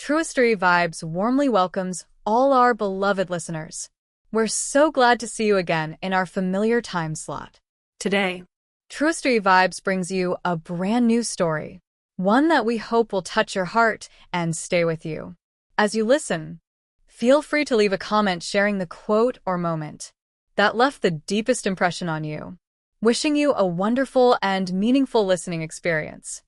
Truistery Vibes warmly welcomes all our beloved listeners. We're so glad to see you again in our familiar time slot. Today, Truistery Vibes brings you a brand new story, one that we hope will touch your heart and stay with you. As you listen, feel free to leave a comment sharing the quote or moment that left the deepest impression on you. Wishing you a wonderful and meaningful listening experience.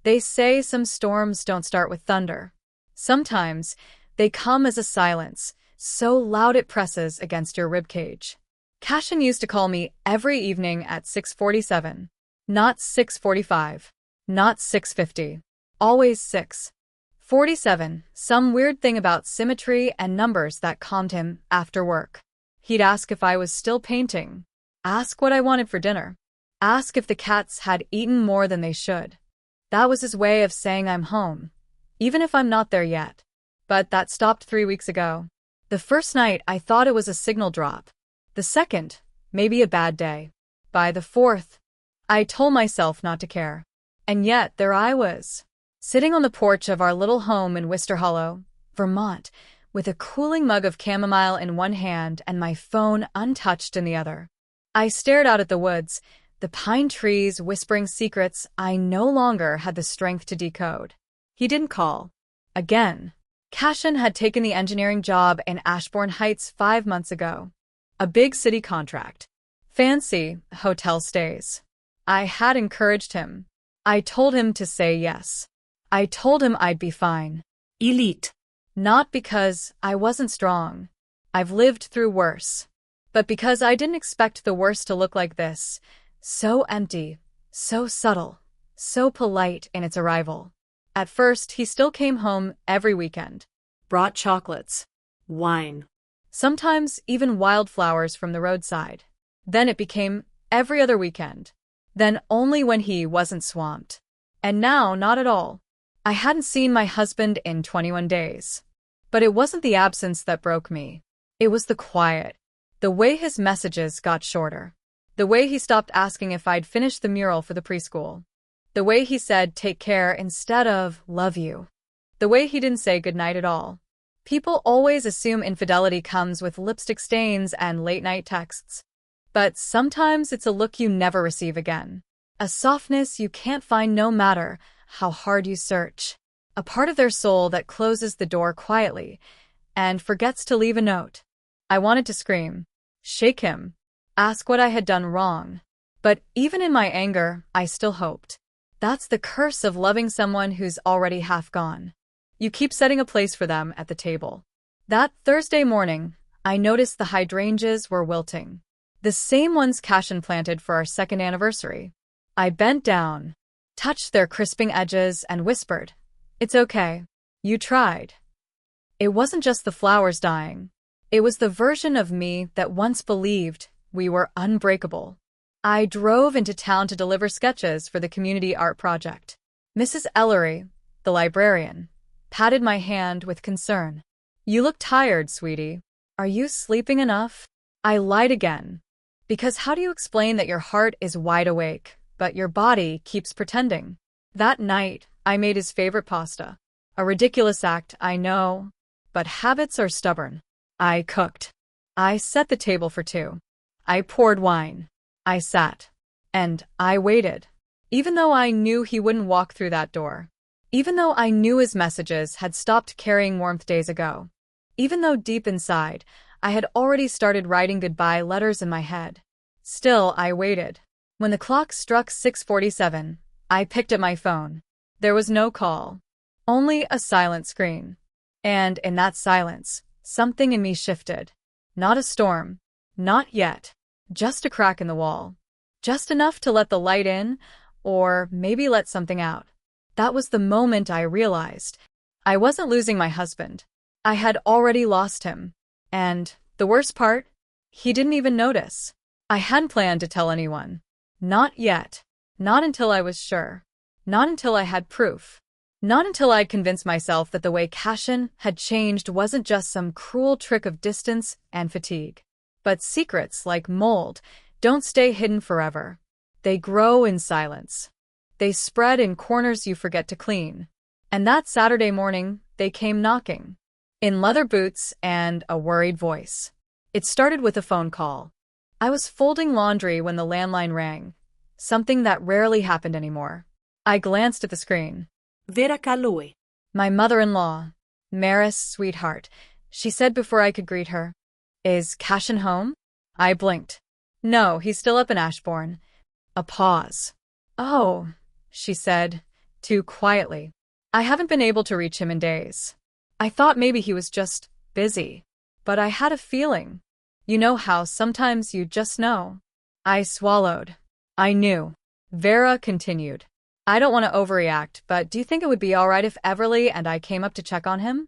They say some storms don't start with thunder. Sometimes they come as a silence, so loud it presses against your ribcage. Cashin used to call me every evening at 6:47. Not 6:45. Not 6:50. Always 6:47. Some weird thing about symmetry and numbers that calmed him after work. He'd ask if I was still painting. Ask what I wanted for dinner. Ask if the cats had eaten more than they should. That was his way of saying I'm home, even if I'm not there yet. But that stopped 3 weeks ago. The first night, I thought it was a signal drop. The second, maybe a bad day. By the fourth, I told myself not to care. And yet, there I was, sitting on the porch of our little home in Wister Hollow, Vermont, with a cooling mug of chamomile in one hand and my phone untouched in the other. I stared out at the woods, the pine trees whispering secrets I no longer had the strength to decode. He didn't call. Again. Cashin had taken the engineering job in Ashbourne Heights 5 months ago. A big city contract. Fancy hotel stays. I had encouraged him. I told him to say yes. I told him I'd be fine. elite. Not because I wasn't strong. I've lived through worse. But because I didn't expect the worst to look like this. So empty, so subtle, so polite in its arrival. At first, he still came home every weekend. Brought chocolates, wine. Sometimes even wildflowers from the roadside. Then it became every other weekend. Then only when he wasn't swamped. And now, not at all. I hadn't seen my husband in 21 days. But it wasn't the absence that broke me. It was the quiet. The way his messages got shorter. The way he stopped asking if I'd finished the mural for the preschool. The way he said take care instead of love you. The way he didn't say goodnight at all. People always assume infidelity comes with lipstick stains and late-night texts. But sometimes it's a look you never receive again. A softness you can't find no matter how hard you search. A part of their soul that closes the door quietly and forgets to leave a note. I wanted to scream. Shake him. Ask what I had done wrong. But even in my anger, I still hoped. That's the curse of loving someone who's already half gone. You keep setting a place for them at the table. That Thursday morning, I noticed the hydrangeas were wilting. The same ones Cashin planted for our 2nd anniversary. I bent down, touched their crisping edges, and whispered, "It's okay. You tried." It wasn't just the flowers dying. It was the version of me that once believed we were unbreakable. I drove into town to deliver sketches for the community art project. Mrs. Ellery, the librarian, patted my hand with concern. "You look tired, sweetie. Are you sleeping enough?" I lied again. Because how do you explain that your heart is wide awake, but your body keeps pretending? That night, I made his favorite pasta. A ridiculous act, I know, but habits are stubborn. I cooked. I set the table for 2. I poured wine. I sat. And I waited. Even though I knew he wouldn't walk through that door. Even though I knew his messages had stopped carrying warmth days ago. Even though deep inside, I had already started writing goodbye letters in my head. Still, I waited. When the clock struck 6:47, I picked up my phone. There was no call. Only a silent screen. And in that silence, something in me shifted. Not a storm. Not yet. Just a crack in the wall. Just enough to let the light in, or maybe let something out. That was the moment I realized I wasn't losing my husband. I had already lost him. And the worst part? He didn't even notice. I hadn't planned to tell anyone. Not yet. Not until I was sure. Not until I had proof. Not until I'd convinced myself that the way Cashin had changed wasn't just some cruel trick of distance and fatigue. But secrets, like mold, don't stay hidden forever. They grow in silence. They spread in corners you forget to clean. And that Saturday morning, they came knocking. In leather boots and a worried voice. It started with a phone call. I was folding laundry when the landline rang, something that rarely happened anymore. I glanced at the screen. Vera ka lui. My mother-in-law, Maris' sweetheart, she said before I could greet her. Is Cashin home? I blinked. No, he's still up in Ashbourne. A pause. Oh, she said, too quietly. I haven't been able to reach him in days. I thought maybe he was just busy, but I had a feeling. You know how sometimes you just know. I swallowed. I knew. Vera continued. I don't want to overreact, but do you think it would be all right if Everly and I came up to check on him?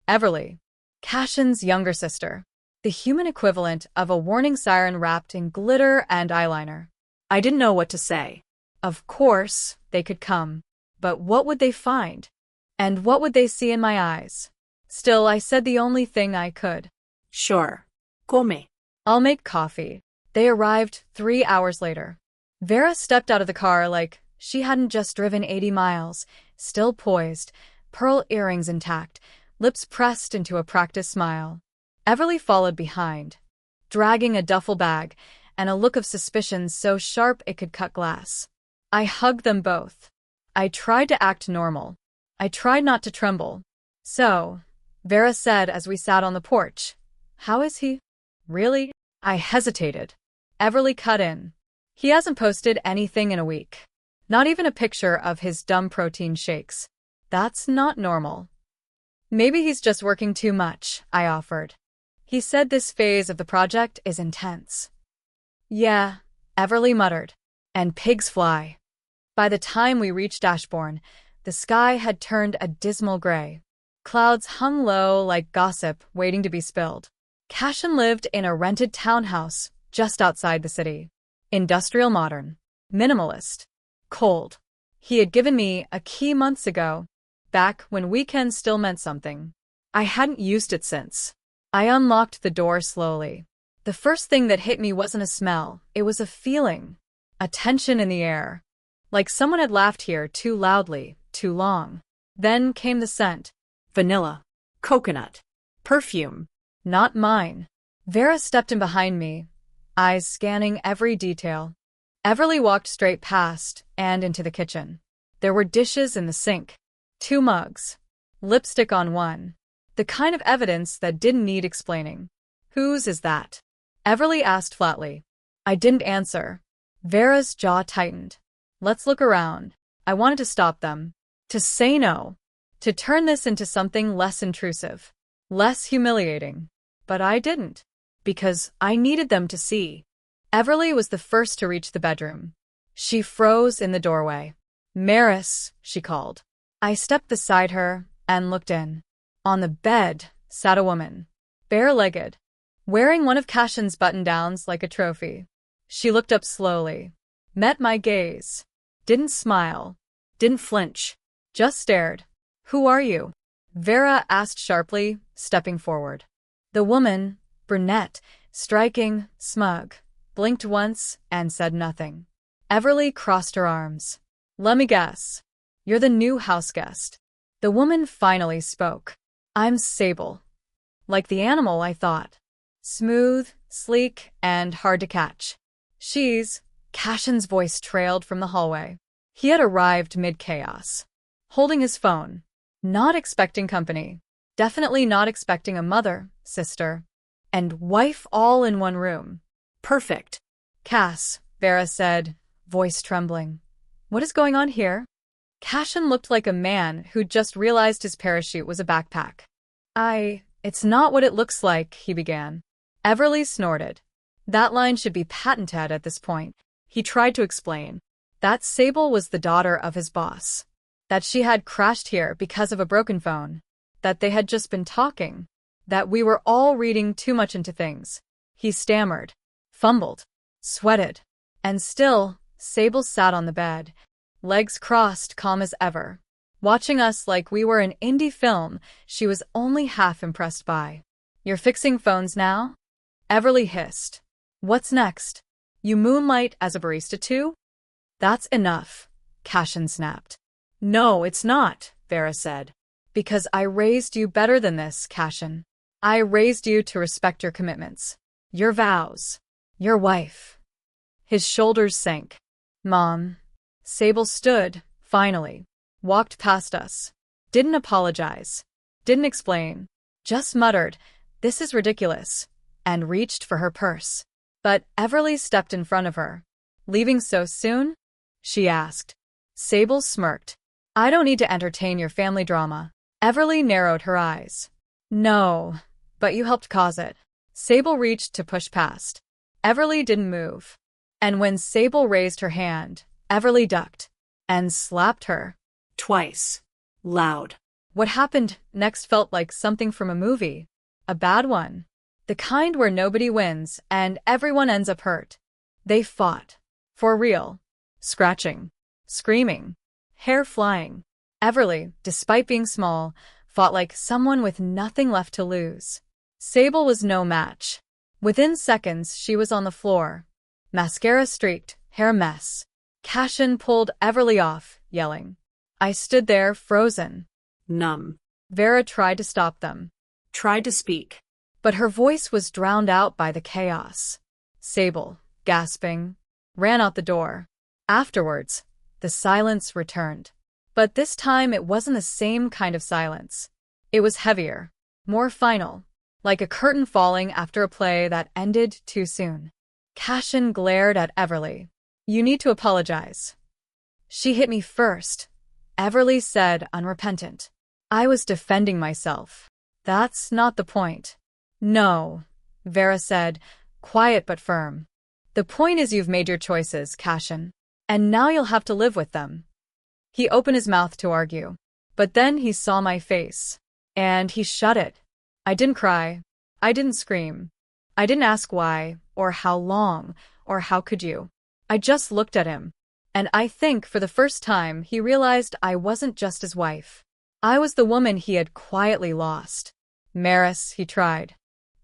Everly. Cashin's younger sister. The human equivalent of a warning siren wrapped in glitter and eyeliner. I didn't know what to say. Of course, they could come. But what would they find? And what would they see in my eyes? Still, I said the only thing I could. Sure. Come. I'll make coffee. They arrived 3 hours later. Vera stepped out of the car like she hadn't just driven 80 miles, still poised, pearl earrings intact, lips pressed into a practiced smile. Everly followed behind, dragging a duffel bag and a look of suspicion so sharp it could cut glass. I hugged them both. I tried to act normal. I tried not to tremble. So, Vera said as we sat on the porch, how is he? Really? I hesitated. Everly cut in. He hasn't posted anything in a week. Not even a picture of his dumb protein shakes. That's not normal. Maybe he's just working too much, I offered. He said this phase of the project is intense. Yeah, Everly muttered. And pigs fly. By the time we reached Ashbourne, the sky had turned a dismal gray. Clouds hung low like gossip waiting to be spilled. Cashin lived in a rented townhouse just outside the city. Industrial modern. Minimalist. Cold. He had given me a key months ago, back when weekends still meant something. I hadn't used it since. I unlocked the door slowly. The first thing that hit me wasn't a smell, it was a feeling. A tension in the air. Like someone had laughed here too loudly, too long. Then came the scent. Vanilla. Coconut. Perfume. Not mine. Vera stepped in behind me, eyes scanning every detail. Everly walked straight past and into the kitchen. There were dishes in the sink. 2 mugs. Lipstick on one. The kind of evidence that didn't need explaining. Whose is that? Everly asked flatly. I didn't answer. Vera's jaw tightened. Let's look around. I wanted to stop them. To say no. To turn this into something less intrusive. Less humiliating. But I didn't. Because I needed them to see. Everly was the first to reach the bedroom. She froze in the doorway. Maris, she called. I stepped beside her and looked in. On the bed sat a woman. Bare-legged. Wearing one of Cashin's button-downs like a trophy. She looked up slowly. Met my gaze. Didn't smile. Didn't flinch. Just stared. Who are you? Vera asked sharply, stepping forward. The woman, brunette, striking, smug, blinked once and said nothing. Everly crossed her arms. Let me guess. You're the new houseguest. The woman finally spoke. I'm Sable. Like the animal, I thought. Smooth, sleek, and hard to catch. She's... Cashin's voice trailed from the hallway. He had arrived mid-chaos. Holding his phone. Not expecting company. Definitely not expecting a mother, sister, and wife all in one room. Perfect. Cass, Vera said, voice trembling. What is going on here? Cashin looked like a man who'd just realized his parachute was a backpack. It's not what it looks like, he began. Everly snorted. That line should be patented at this point. He tried to explain. That Sable was the daughter of his boss. That she had crashed here because of a broken phone. That they had just been talking. That we were all reading too much into things. He stammered. Fumbled. Sweated. And still, Sable sat on the bed. Legs crossed, calm as ever. Watching us like we were an indie film she was only half impressed by. You're fixing phones now? Everly hissed. What's next? You moonlight as a barista too? That's enough, Cashin snapped. No, it's not, Vera said. Because I raised you better than this, Cashin. I raised you to respect your commitments, your vows, your wife. His shoulders sank. Mom. Sable stood, finally, walked past us. Didn't apologize. Didn't explain. Just muttered, "This is ridiculous," and reached for her purse. But Everly stepped in front of her. "Leaving so soon?" she asked. Sable smirked. "I don't need to entertain your family drama." Everly narrowed her eyes. "No, but you helped cause it." Sable reached to push past. Everly didn't move. And when Sable raised her hand, Everly ducked and slapped her. Twice. Loud. What happened next felt like something from a movie. A bad one. The kind where nobody wins and everyone ends up hurt. They fought. For real. Scratching. Screaming. Hair flying. Everly, despite being small, fought like someone with nothing left to lose. Sable was no match. Within seconds, she was on the floor. Mascara streaked, hair mess. Cashin pulled Everly off, yelling. I stood there, frozen. Numb. Vera tried to stop them. Tried to speak. But her voice was drowned out by the chaos. Sable, gasping, ran out the door. Afterwards, the silence returned. But this time it wasn't the same kind of silence. It was heavier, more final, like a curtain falling after a play that ended too soon. Cashin glared at Everly. You need to apologize. She hit me first, Everly said, unrepentant. I was defending myself. That's not the point. No, Vera said, quiet but firm. The point is you've made your choices, Cashin, and now you'll have to live with them. He opened his mouth to argue, but then he saw my face, and he shut it. I didn't cry. I didn't scream. I didn't ask why, or how long, or how could you. I just looked at him, and I think for the first time he realized I wasn't just his wife. I was the woman he had quietly lost. Maris, he tried.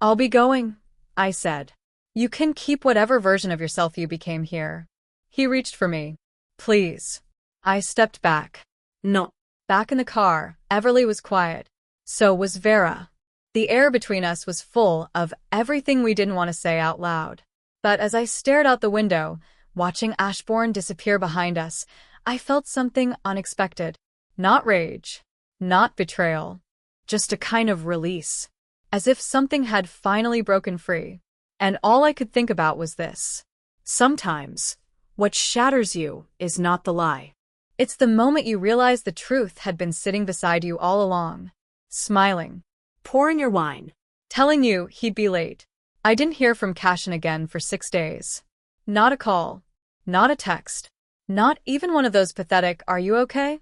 I'll be going, I said. You can keep whatever version of yourself you became here. He reached for me. Please. I stepped back. No. Back in the car, Everly was quiet. So was Vera. The air between us was full of everything we didn't want to say out loud. But as I stared out the window, watching Ashbourne disappear behind us, I felt something unexpected. Not rage. Not betrayal. Just a kind of release. As if something had finally broken free. And all I could think about was this. Sometimes, what shatters you is not the lie. It's the moment you realize the truth had been sitting beside you all along. Smiling. Pouring your wine. Telling you he'd be late. I didn't hear from Cashin again for 6 days. Not a call. Not a text. Not even one of those pathetic, "Are you okay?"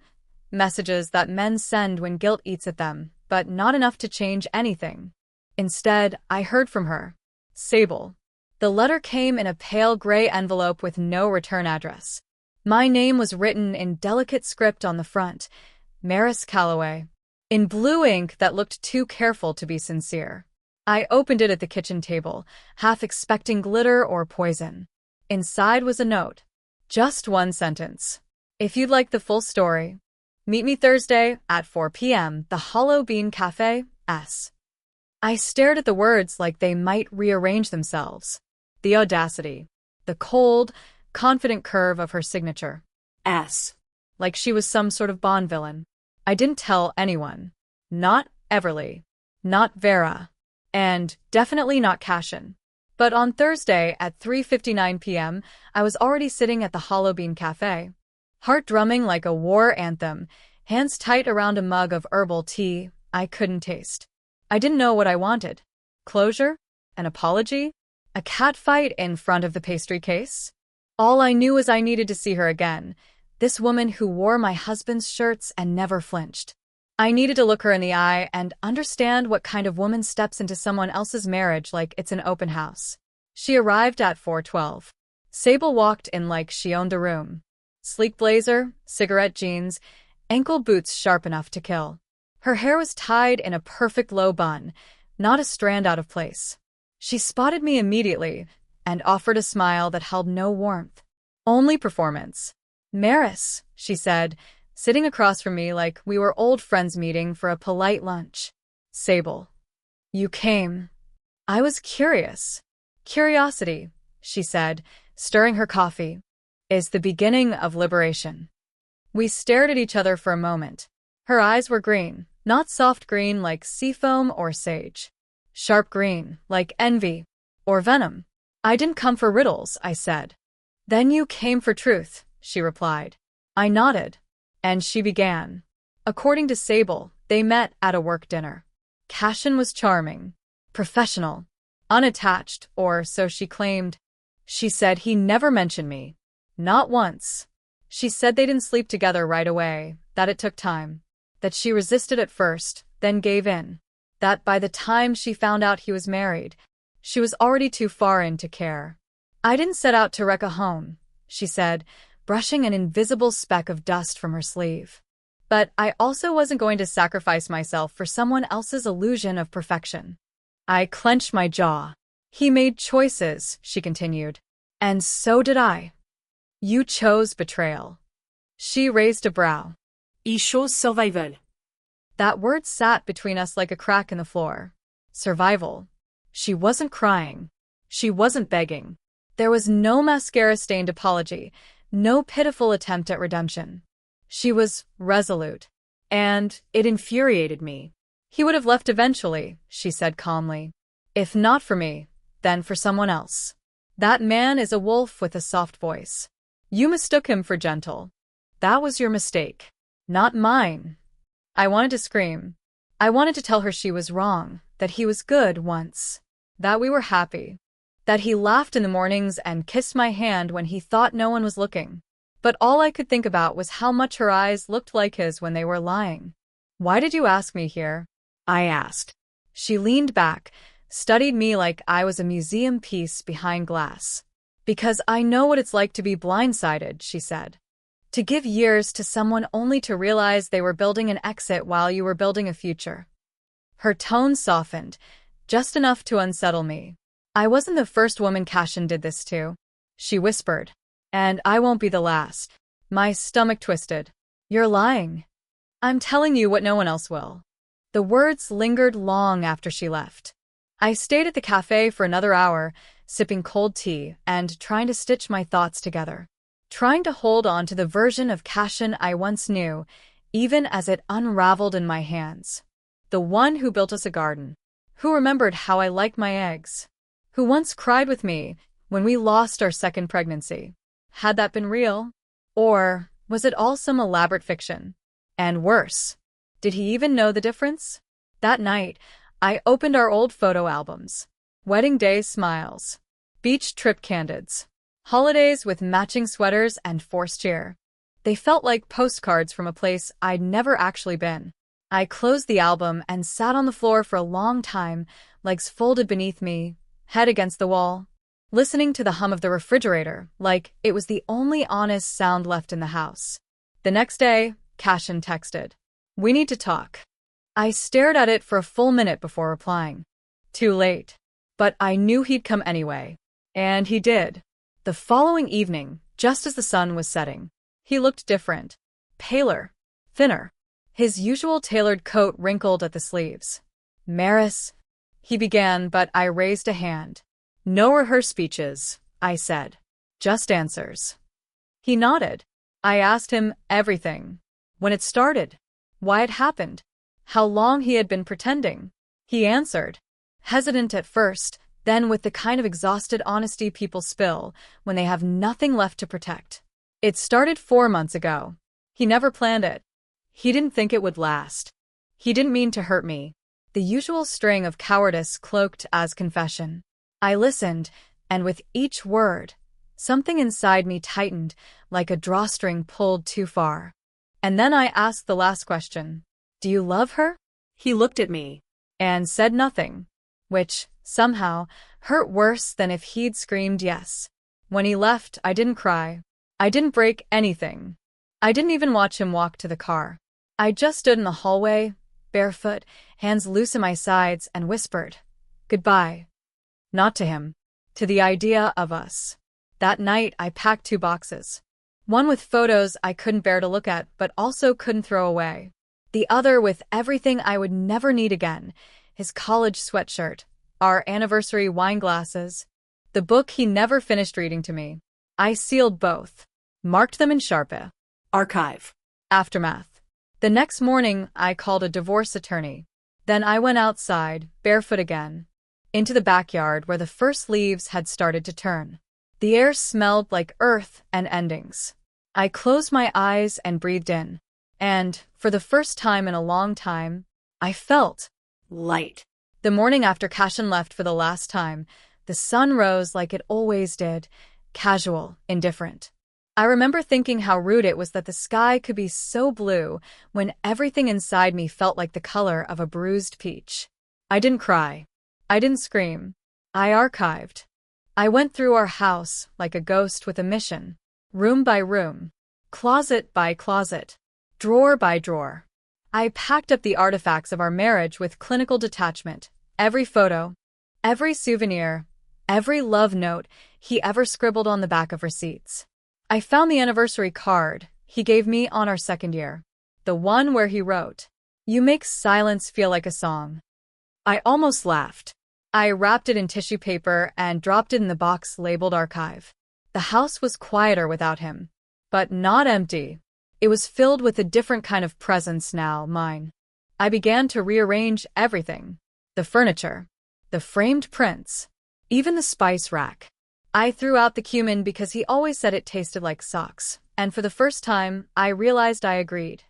messages that men send when guilt eats at them, but not enough to change anything. Instead, I heard from her. Sable. The letter came in a pale gray envelope with no return address. My name was written in delicate script on the front, Maris Calloway, in blue ink that looked too careful to be sincere. I opened it at the kitchen table, half expecting glitter or poison. Inside was a note. Just one sentence. If you'd like the full story, meet me Thursday at 4 p.m. the Hollow Bean Cafe, S. I stared at the words like they might rearrange themselves. The audacity. The cold, confident curve of her signature. S. Like she was some sort of Bond villain. I didn't tell anyone. Not Everly. Not Vera. And definitely not Cashin. But on Thursday at 3:59 p.m., I was already sitting at the Hollow Bean Cafe. Heart drumming like a war anthem, hands tight around a mug of herbal tea I couldn't taste. I didn't know what I wanted. Closure? An apology? A catfight in front of the pastry case? All I knew was I needed to see her again, this woman who wore my husband's shirts and never flinched. I needed to look her in the eye and understand what kind of woman steps into someone else's marriage like it's an open house. She arrived at 4:12. Sable walked in like she owned the room. Sleek blazer, cigarette jeans, ankle boots sharp enough to kill. Her hair was tied in a perfect low bun, not a strand out of place. She spotted me immediately and offered a smile that held no warmth. Only performance. Maris, she said, sitting across from me like we were old friends meeting for a polite lunch. Sable. You came. I was curious. Curiosity, she said, stirring her coffee, is the beginning of liberation. We stared at each other for a moment. Her eyes were green, not soft green like seafoam or sage. Sharp green, like envy or venom. I didn't come for riddles, I said. Then you came for truth, she replied. I nodded. And she began. According to Sable, they met at a work dinner. Cashin was charming, professional, unattached, or so she claimed. She said he never mentioned me. Not once. She said they didn't sleep together right away, that it took time. That she resisted at first, then gave in. That by the time she found out he was married, she was already too far in to care. I didn't set out to wreck a home, she said, brushing an invisible speck of dust from her sleeve. But I also wasn't going to sacrifice myself for someone else's illusion of perfection. I clenched my jaw. He made choices, she continued. And so did I. You chose betrayal. She raised a brow. I chose survival. That word sat between us like a crack in the floor. Survival. She wasn't crying. She wasn't begging. There was no mascara-stained apology, no pitiful attempt at redemption. She was resolute. And it infuriated me. He would have left eventually, she said calmly. If not for me, then for someone else. That man is a wolf with a soft voice. You mistook him for gentle. That was your mistake. Not mine. I wanted to scream. I wanted to tell her she was wrong, that he was good once. That we were happy. That he laughed in the mornings and kissed my hand when he thought no one was looking. But all I could think about was how much her eyes looked like his when they were lying. Why did you ask me here? I asked. She leaned back, studied me like I was a museum piece behind glass. Because I know what it's like to be blindsided, she said. To give years to someone only to realize they were building an exit while you were building a future. Her tone softened, just enough to unsettle me. I wasn't the first woman Cashin did this to, she whispered. And I won't be the last. My stomach twisted. You're lying. I'm telling you what no one else will. The words lingered long after she left. I stayed at the cafe for another hour, sipping cold tea and trying to stitch my thoughts together. Trying to hold on to the version of Cashin I once knew, even as it unraveled in my hands. The one who built us a garden. Who remembered how I liked my eggs. Who once cried with me when we lost our second pregnancy. Had that been real? Or was it all some elaborate fiction? And worse, did he even know the difference? That night, I opened our old photo albums. Wedding day smiles. Beach trip candids. Holidays with matching sweaters and forced cheer. They felt like postcards from a place I'd never actually been. I closed the album and sat on the floor for a long time, legs folded beneath me, head against the wall, listening to the hum of the refrigerator like it was the only honest sound left in the house. The next day, Cashin texted. We need to talk. I stared at it for a full minute before replying. Too late. But I knew he'd come anyway. And he did. The following evening, just as the sun was setting, he looked different. Paler. Thinner. His usual tailored coat wrinkled at the sleeves. Maris, he began, but I raised a hand. No rehearsed speeches, I said. Just answers. He nodded. I asked him everything. When it started. Why it happened. How long he had been pretending. He answered. Hesitant at first, then with the kind of exhausted honesty people spill when they have nothing left to protect. It started 4 months ago. He never planned it. He didn't think it would last. He didn't mean to hurt me. The usual string of cowardice cloaked as confession. I listened, and with each word, something inside me tightened like a drawstring pulled too far. And then I asked the last question. Do you love her? He looked at me and said nothing, which, somehow, hurt worse than if he'd screamed yes. When he left, I didn't cry. I didn't break anything. I didn't even watch him walk to the car. I just stood in the hallway, barefoot, hands loose at my sides, and whispered, goodbye. Not to him. To the idea of us. That night, I packed 2 boxes. One with photos I couldn't bear to look at but also couldn't throw away. The other with everything I would never need again: his college sweatshirt, our anniversary wine glasses, the book he never finished reading to me. I sealed both, marked them in Sharpie. Archive. Aftermath. The next morning, I called a divorce attorney. Then I went outside, barefoot again, into the backyard where the first leaves had started to turn. The air smelled like earth and endings. I closed my eyes and breathed in. And, for the first time in a long time, I felt light. The morning after Cashin left for the last time, the sun rose like it always did, casual, indifferent. I remember thinking how rude it was that the sky could be so blue when everything inside me felt like the color of a bruised peach. I didn't cry. I didn't scream. I archived. I went through our house like a ghost with a mission, room by room, closet by closet, drawer by drawer. I packed up the artifacts of our marriage with clinical detachment, every photo, every souvenir, every love note he ever scribbled on the back of receipts. I found the anniversary card he gave me on our second year, the one where he wrote, "You make silence feel like a song." I almost laughed. I wrapped it in tissue paper and dropped it in the box labeled archive. The house was quieter without him, but not empty. It was filled with a different kind of presence now, mine. I began to rearrange everything. The furniture, the framed prints, even the spice rack. I threw out the cumin because he always said it tasted like socks, and for the first time, I realized I agreed.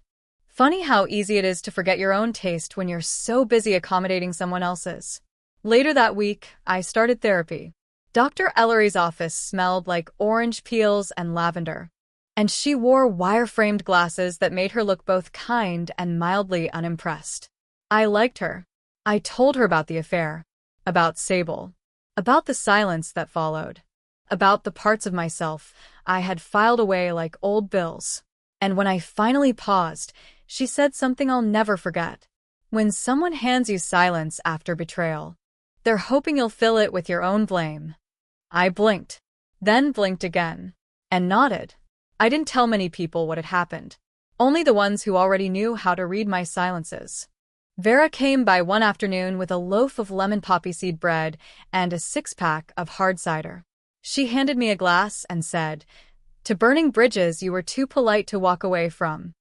Funny how easy it is to forget your own taste when you're so busy accommodating someone else's. Later that week, I started therapy. Dr. Ellery's office smelled like orange peels and lavender, and she wore wire-framed glasses that made her look both kind and mildly unimpressed. I liked her. I told her about the affair, about Sable, about the silence that followed, about the parts of myself I had filed away like old bills. And when I finally paused, she said something I'll never forget. When someone hands you silence after betrayal, they're hoping you'll fill it with your own blame. I blinked, then blinked again, and nodded. I didn't tell many people what had happened, only the ones who already knew how to read my silences. Vera came by one afternoon with a loaf of lemon poppy seed bread and a six-pack of hard cider. She handed me a glass and said, "To burning bridges you were too polite to walk away from."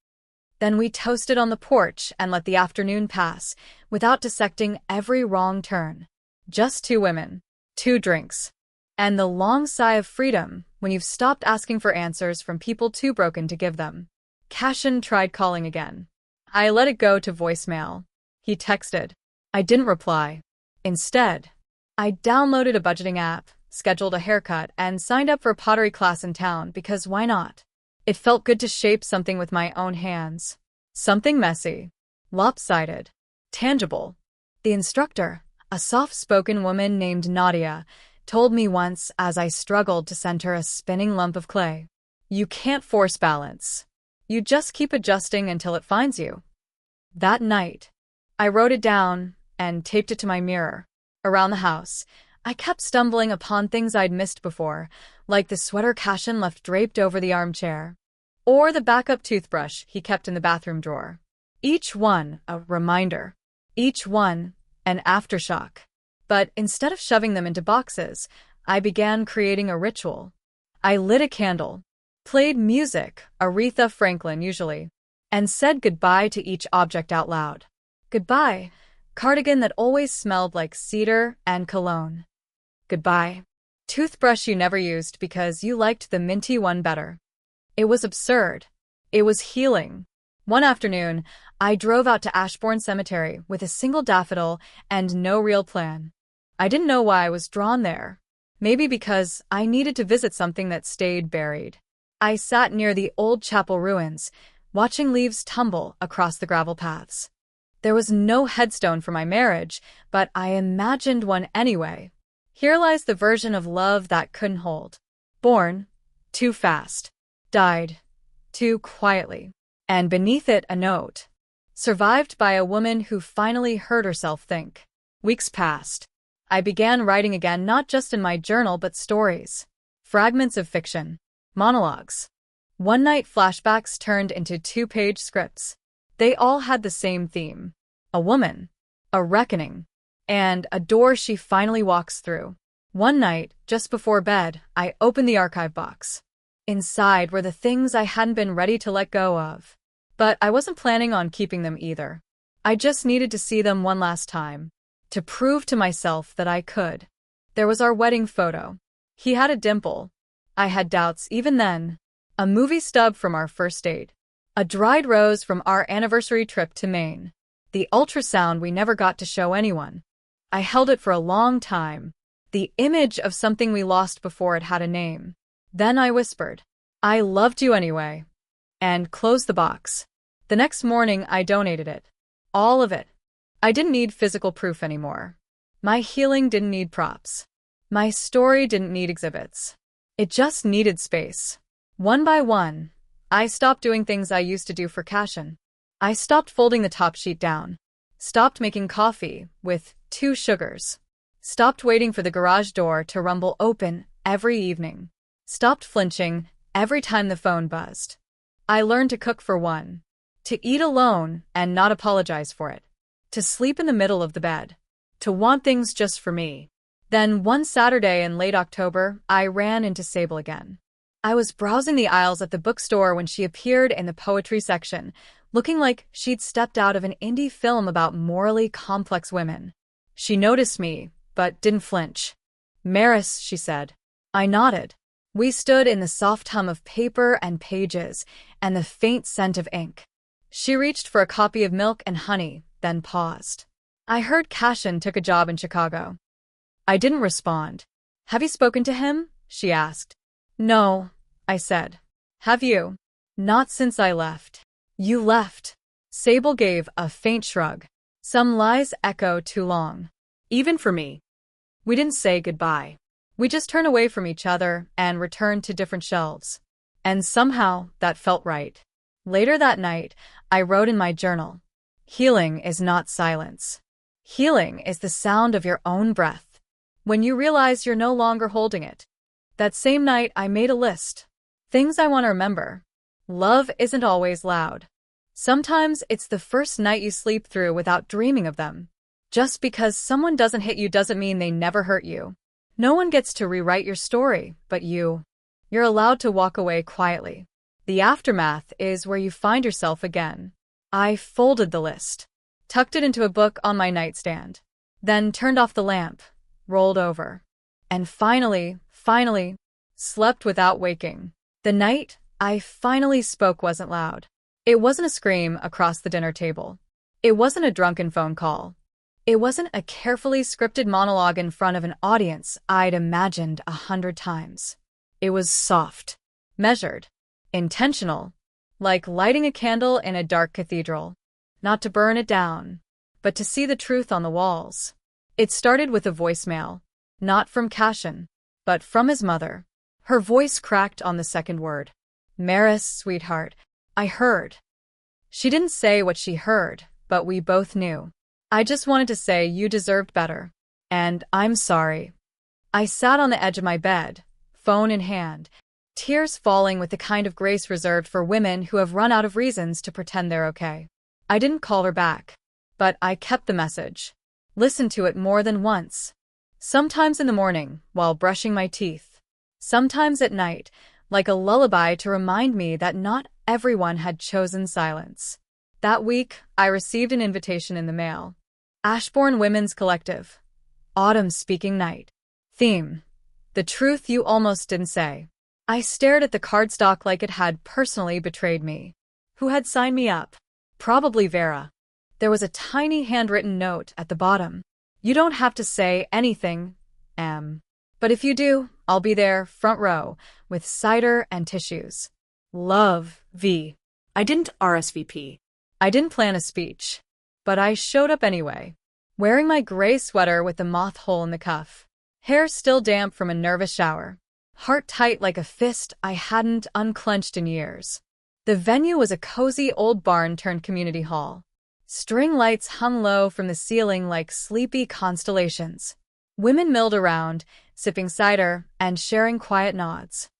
Then we toasted on the porch and let the afternoon pass, without dissecting every wrong turn. Just two women, two drinks, and the long sigh of freedom when you've stopped asking for answers from people too broken to give them. Cashin tried calling again. I let it go to voicemail. He texted. I didn't reply. Instead, I downloaded a budgeting app, scheduled a haircut, and signed up for a pottery class in town because why not? It felt good to shape something with my own hands. Something messy, lopsided, tangible. The instructor, a soft-spoken woman named Nadia, told me once as I struggled to center a spinning lump of clay. You can't force balance. You just keep adjusting until it finds you. That night, I wrote it down and taped it to my mirror. Around the house, I kept stumbling upon things I'd missed before, like the sweater Cashin left draped over the armchair, or the backup toothbrush he kept in the bathroom drawer. Each one a reminder. Each one an aftershock. But instead of shoving them into boxes, I began creating a ritual. I lit a candle, played music, Aretha Franklin usually, and said goodbye to each object out loud. Goodbye, cardigan that always smelled like cedar and cologne. Goodbye, toothbrush you never used because you liked the minty one better. It was absurd. It was healing. One afternoon, I drove out to Ashbourne Cemetery with a single daffodil and no real plan. I didn't know why I was drawn there. Maybe because I needed to visit something that stayed buried. I sat near the old chapel ruins, watching leaves tumble across the gravel paths. There was no headstone for my marriage, but I imagined one anyway. Here lies the version of love that couldn't hold. Born too fast. Died too quietly. And beneath it a note. Survived by a woman who finally heard herself think. Weeks passed. I began writing again, not just in my journal but stories. Fragments of fiction. Monologues. One night flashbacks turned into 2-page scripts. They all had the same theme. A woman, a reckoning, and a door she finally walks through. One night, just before bed, I opened the archive box. Inside were the things I hadn't been ready to let go of. But I wasn't planning on keeping them either. I just needed to see them one last time, to prove to myself that I could. There was our wedding photo. He had a dimple. I had doubts even then. A movie stub from our first date. A dried rose from our anniversary trip to Maine. The ultrasound we never got to show anyone. I held it for a long time. The image of something we lost before it had a name. Then I whispered, "I loved you anyway," and closed the box. The next morning I donated it. All of it. I didn't need physical proof anymore. My healing didn't need props. My story didn't need exhibits. It just needed space. One by one, I stopped doing things I used to do for Cashin. I stopped folding the top sheet down. Stopped making coffee with 2 sugars. Stopped waiting for the garage door to rumble open every evening. Stopped flinching every time the phone buzzed. I learned to cook for one. To eat alone and not apologize for it. To sleep in the middle of the bed. To want things just for me. Then one Saturday in late October, I ran into Sable again. I was browsing the aisles at the bookstore when she appeared in the poetry section, looking like she'd stepped out of an indie film about morally complex women. She noticed me, but didn't flinch. "Maris," she said. I nodded. We stood in the soft hum of paper and pages, and the faint scent of ink. She reached for a copy of Milk and Honey, then paused. "I heard Cashin took a job in Chicago." I didn't respond. "Have you spoken to him?" she asked. "No," I said. "Have you?" "Not since I left." "You left." Sable gave a faint shrug. "Some lies echo too long. Even for me." We didn't say goodbye. We just turned away from each other and returned to different shelves. And somehow, that felt right. Later that night, I wrote in my journal, "Healing is not silence. Healing is the sound of your own breath. When you realize you're no longer holding it." That same night, I made a list. Things I want to remember. Love isn't always loud. Sometimes it's the first night you sleep through without dreaming of them. Just because someone doesn't hit you doesn't mean they never hurt you. No one gets to rewrite your story, but you. You're allowed to walk away quietly. The aftermath is where you find yourself again. I folded the list, tucked it into a book on my nightstand, then turned off the lamp, rolled over, and finally, slept without waking. The night I finally spoke wasn't loud. It wasn't a scream across the dinner table. It wasn't a drunken phone call. It wasn't a carefully scripted monologue in front of an audience I'd imagined 100 times. It was soft, measured, intentional, like lighting a candle in a dark cathedral. Not to burn it down, but to see the truth on the walls. It started with a voicemail, not from Cashin, but from his mother. Her voice cracked on the second word. "Maris, sweetheart, I heard." She didn't say what she heard, but we both knew. "I just wanted to say you deserved better. And I'm sorry." I sat on the edge of my bed, phone in hand, tears falling with the kind of grace reserved for women who have run out of reasons to pretend they're okay. I didn't call her back, but I kept the message. Listened to it more than once. Sometimes in the morning, while brushing my teeth. Sometimes at night, like a lullaby to remind me that not everyone had chosen silence. That week, I received an invitation in the mail. Ashbourne Women's Collective. Autumn Speaking Night. Theme: the truth you almost didn't say. I stared at the cardstock like it had personally betrayed me. Who had signed me up? Probably Vera. There was a tiny handwritten note at the bottom. "You don't have to say anything, Em. But if you do, I'll be there, front row, with cider and tissues. Love, V." I didn't RSVP. I didn't plan a speech. But I showed up anyway, wearing my gray sweater with the moth hole in the cuff. Hair still damp from a nervous shower. Heart tight like a fist I hadn't unclenched in years. The venue was a cozy old barn turned community hall. String lights hung low from the ceiling like sleepy constellations. Women milled around, sipping cider and sharing quiet nods.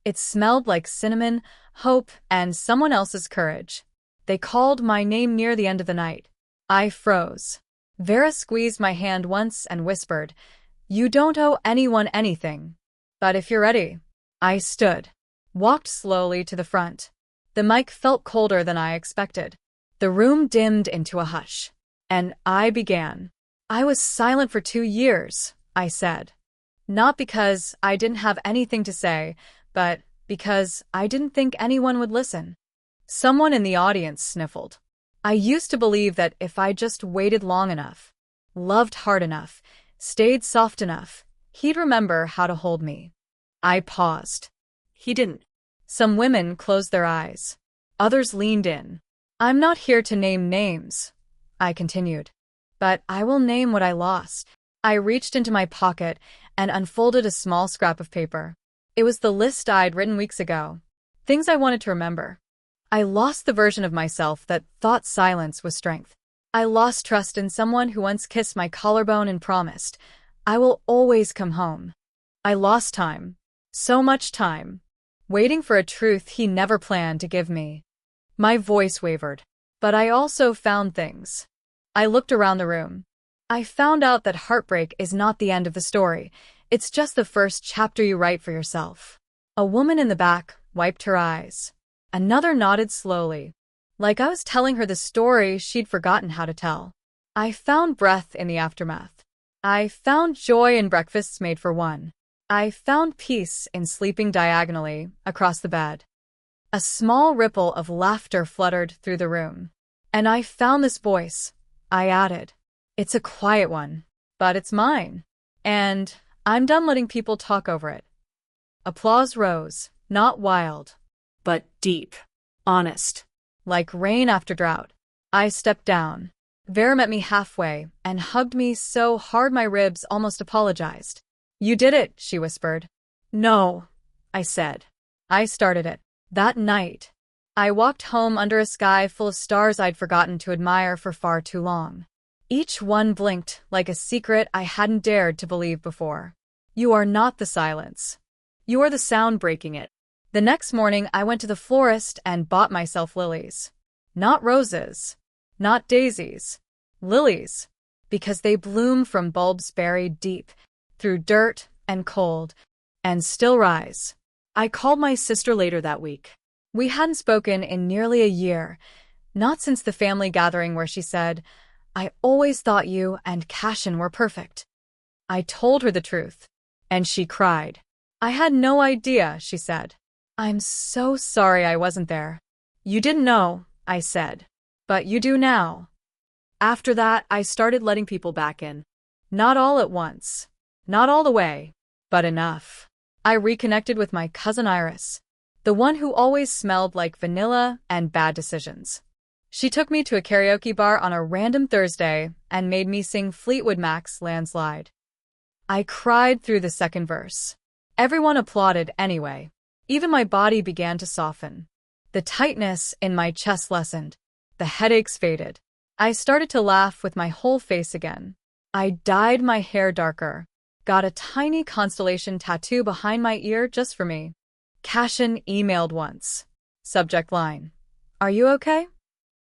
It smelled like cinnamon, hope, and someone else's courage. They called my name near the end of the night. I froze. Vera squeezed my hand once and whispered, "You don't owe anyone anything. But if you're ready." I stood, walked slowly to the front. The mic felt colder than I expected. The room dimmed into a hush. And I began. "I was silent for 2 years," I said. Not because I didn't have anything to say, but because I didn't think anyone would listen. Someone in the audience sniffled. I used to believe that if I just waited long enough, loved hard enough, stayed soft enough, he'd remember how to hold me. I paused. He didn't. Some women closed their eyes. Others leaned in. "I'm not here to name names," I continued, "but I will name what I lost." I reached into my pocket and unfolded a small scrap of paper. It was the list I'd written weeks ago. Things I wanted to remember. I lost the version of myself that thought silence was strength. I lost trust in someone who once kissed my collarbone and promised, "I will always come home." I lost time. So much time. Waiting for a truth he never planned to give me. My voice wavered. But I also found things. I looked around the room. I found out that heartbreak is not the end of the story. It's just the first chapter you write for yourself. A woman in the back wiped her eyes. Another nodded slowly, like I was telling her the story she'd forgotten how to tell. I found breath in the aftermath. I found joy in breakfasts made for one. I found peace in sleeping diagonally across the bed. A small ripple of laughter fluttered through the room. "And I found this voice," I added. "It's a quiet one, but it's mine. And I'm done letting people talk over it." Applause rose, not wild, But deep. Honest. like rain after drought. I stepped down. Vera met me halfway and hugged me so hard my ribs almost apologized. "You did it," she whispered. "No," I said. "I started it." That night, I walked home under a sky full of stars I'd forgotten to admire for far too long. Each one blinked like a secret I hadn't dared to believe before. You are not the silence. You are the sound breaking it. The next morning, I went to the florist and bought myself lilies. Not roses. Not daisies. Lilies. Because they bloom from bulbs buried deep, through dirt and cold, and still rise. I called my sister later that week. We hadn't spoken in nearly a year, not since the family gathering where she said, "I always thought you and Cashin were perfect." I told her the truth, and she cried. "I had no idea," she said. "I'm so sorry I wasn't there." "You didn't know," I said. "But you do now." After that, I started letting people back in. Not all at once. Not all the way. But enough. I reconnected with my cousin Iris, the one who always smelled like vanilla and bad decisions. She took me to a karaoke bar on a random Thursday and made me sing Fleetwood Mac's Landslide. I cried through the second verse. Everyone applauded anyway. Even my body began to soften. The tightness in my chest lessened. The headaches faded. I started to laugh with my whole face again. I dyed my hair darker. Got a tiny constellation tattoo behind my ear just for me. Cashin emailed once. Subject line: "Are you okay?"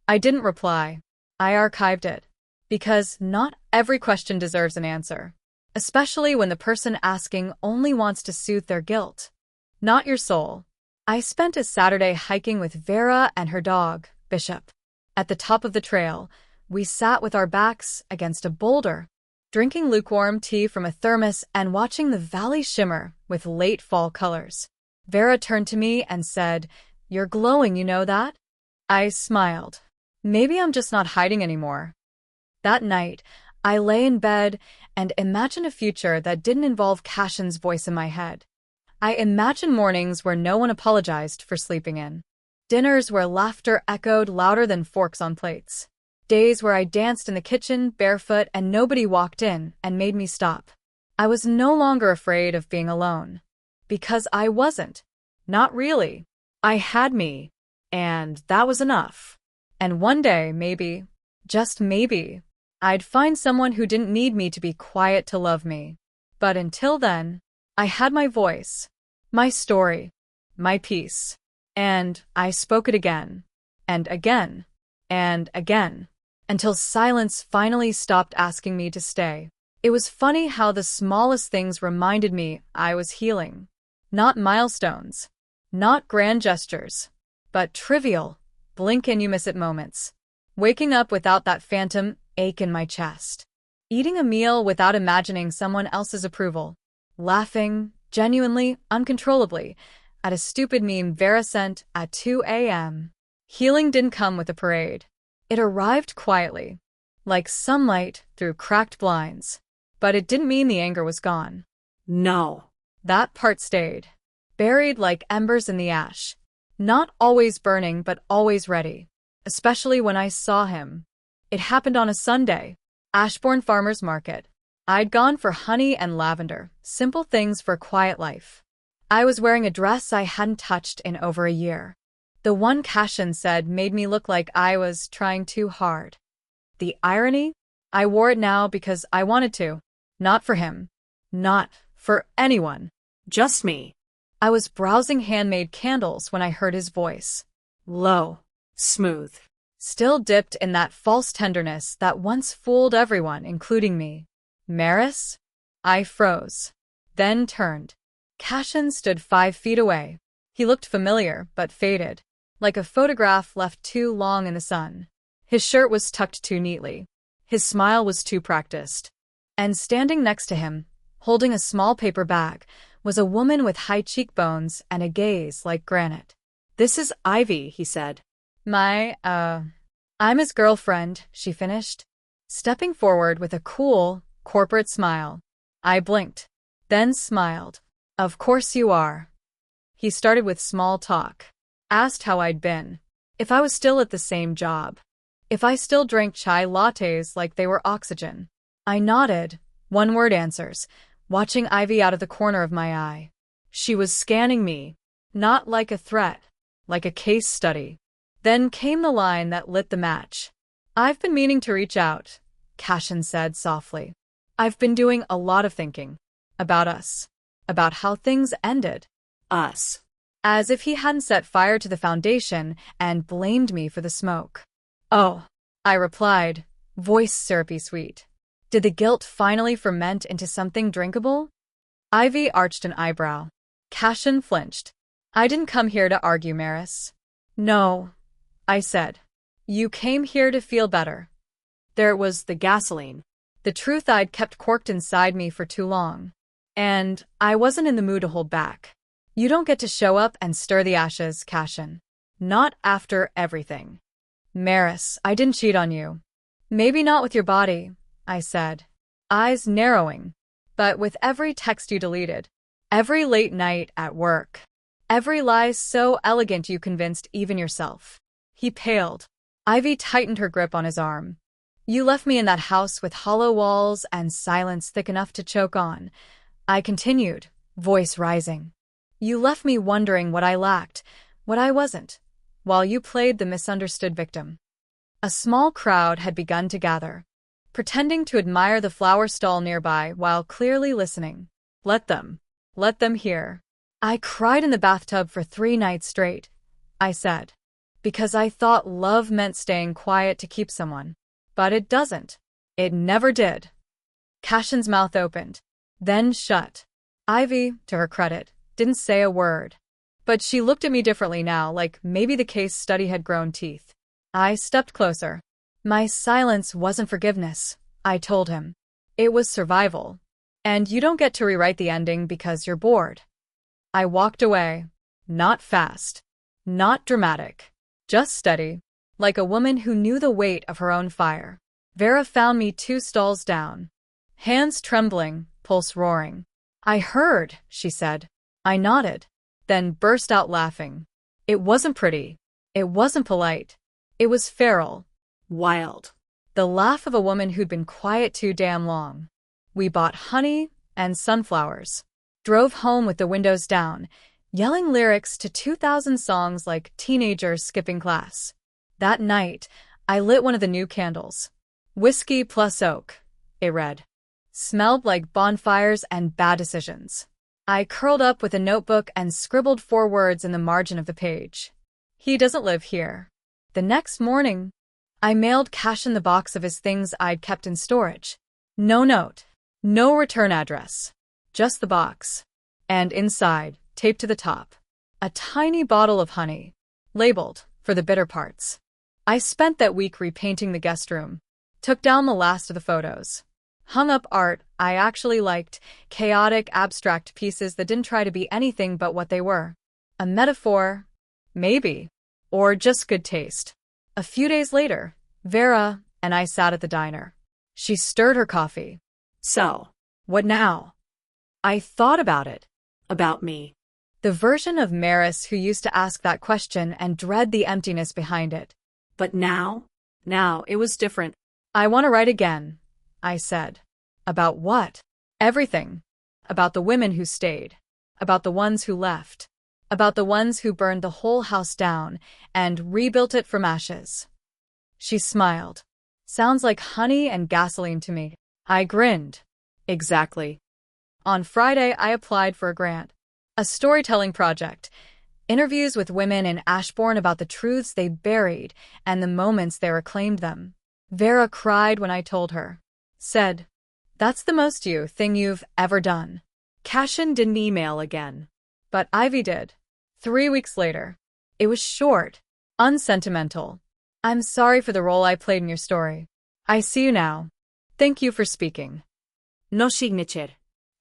I didn't reply. I archived it. Because not every question deserves an answer. Especially when the person asking only wants to soothe their guilt. Not your soul. I spent a Saturday hiking with Vera and her dog, Bishop. At the top of the trail, we sat with our backs against a boulder, drinking lukewarm tea from a thermos and watching the valley shimmer with late fall colors. Vera turned to me and said, "You're glowing, you know that?" I smiled. Maybe I'm just not hiding anymore. That night, I lay in bed and imagined a future that didn't involve Cashin's voice in my head. I imagined mornings where no one apologized for sleeping in. Dinners where laughter echoed louder than forks on plates. Days where I danced in the kitchen barefoot and nobody walked in and made me stop. I was no longer afraid of being alone. Because I wasn't. Not really. I had me. And that was enough. And one day, maybe, just maybe, I'd find someone who didn't need me to be quiet to love me. But until then, I had my voice, my story, my piece. And I spoke it again, and again, and again, until silence finally stopped asking me to stay. It was funny how the smallest things reminded me I was healing. Not milestones, not grand gestures, but trivial, blink and you miss it moments. Waking up without that phantom ache in my chest. Eating a meal without imagining someone else's approval. Laughing, genuinely, uncontrollably, at a stupid meme Vera sent at 2 a.m. Healing didn't come with a parade. It arrived quietly, like sunlight through cracked blinds. But it didn't mean the anger was gone. No. That part stayed, buried like embers in the ash. Not always burning, but always ready. Especially when I saw him. It happened on a Sunday. Ashbourne Farmers Market. I'd gone for honey and lavender, simple things for a quiet life. I was wearing a dress I hadn't touched in over a year. The one Cashin said made me look like I was trying too hard. The irony? I wore it now because I wanted to. Not for him. Not for anyone. Just me. I was browsing handmade candles when I heard his voice. Low. Smooth. Still dipped in that false tenderness that once fooled everyone, including me. Maris? I froze. Then turned. Cashin stood 5 feet away. He looked familiar, but faded. Like a photograph left too long in the sun. His shirt was tucked too neatly. His smile was too practiced. And standing next to him, holding a small paper bag, was a woman with high cheekbones and a gaze like granite. This is Ivy, he said. I'm his girlfriend, she finished, stepping forward with a cool, corporate smile. I blinked, then smiled. Of course you are. He started with small talk. Asked how I'd been. If I was still at the same job. If I still drank chai lattes like they were oxygen. I nodded, one-word answers, watching Ivy out of the corner of my eye. She was scanning me, not like a threat, like a case study. Then came the line that lit the match. I've been meaning to reach out, Cashin said softly. I've been doing a lot of thinking. About us. About how things ended. Us. As if he hadn't set fire to the foundation and blamed me for the smoke. Oh, I replied, voice syrupy sweet. Did the guilt finally ferment into something drinkable? Ivy arched an eyebrow. Cashin flinched. I didn't come here to argue, Maris. No, I said. You came here to feel better. There was the gasoline. The truth I'd kept corked inside me for too long. And I wasn't in the mood to hold back. You don't get to show up and stir the ashes, Cashin. Not after everything. Maris, I didn't cheat on you. Maybe not with your body, I said, eyes narrowing, but with every text you deleted, every late night at work, every lie so elegant you convinced even yourself. He paled. Ivy tightened her grip on his arm. You left me in that house with hollow walls and silence thick enough to choke on. I continued, voice rising. You left me wondering what I lacked, what I wasn't, while you played the misunderstood victim. A small crowd had begun to gather, pretending to admire the flower stall nearby while clearly listening. Let them hear. I cried in the bathtub for 3 nights straight, I said, because I thought love meant staying quiet to keep someone. But it doesn't. It never did. Cashin's mouth opened, then shut. Ivy, to her credit, didn't say a word. But she looked at me differently now, like maybe the case study had grown teeth. I stepped closer. My silence wasn't forgiveness, I told him. It was survival. And you don't get to rewrite the ending because you're bored. I walked away. Not fast. Not dramatic. Just steady. Like a woman who knew the weight of her own fire. Vera found me 2 stalls down. Hands trembling, pulse roaring. I heard, she said. I nodded. Then burst out laughing. It wasn't pretty. It wasn't polite. It was feral. Wild. The laugh of a woman who'd been quiet too damn long. We bought honey and sunflowers. Drove home with the windows down, yelling lyrics to 2,000 songs like teenagers skipping class. That night, I lit one of the new candles. Whiskey plus oak, it read. Smelled like bonfires and bad decisions. I curled up with a notebook and scribbled 4 words in the margin of the page. He doesn't live here. The next morning, I mailed cash in the box of his things I'd kept in storage. No note. No return address. Just the box. And inside, taped to the top, a tiny bottle of honey, labeled, for the bitter parts. I spent that week repainting the guest room, took down the last of the photos, hung up art I actually liked, chaotic, abstract pieces that didn't try to be anything but what they were. A metaphor, maybe, or just good taste. A few days later, Vera and I sat at the diner. She stirred her coffee. So, What now? I thought about it. About me. The version of Maris who used to ask that question and dread the emptiness behind it. But now it was different. I want to write again, I said. About what? Everything. About the women who stayed. About the ones who left. About the ones who burned the whole house down and rebuilt it from ashes. She smiled. Sounds like honey and gasoline to me. I grinned. Exactly. On Friday, I applied for a grant. A storytelling project. Interviews with women in Ashbourne about the truths they buried and the moments they reclaimed them. Vera cried when I told her. Said, "That's the most you thing you've ever done." Cashin didn't email again. But Ivy did. 3 weeks later. It was short. Unsentimental. "I'm sorry for the role I played in your story. I see you now. Thank you for speaking." No signature.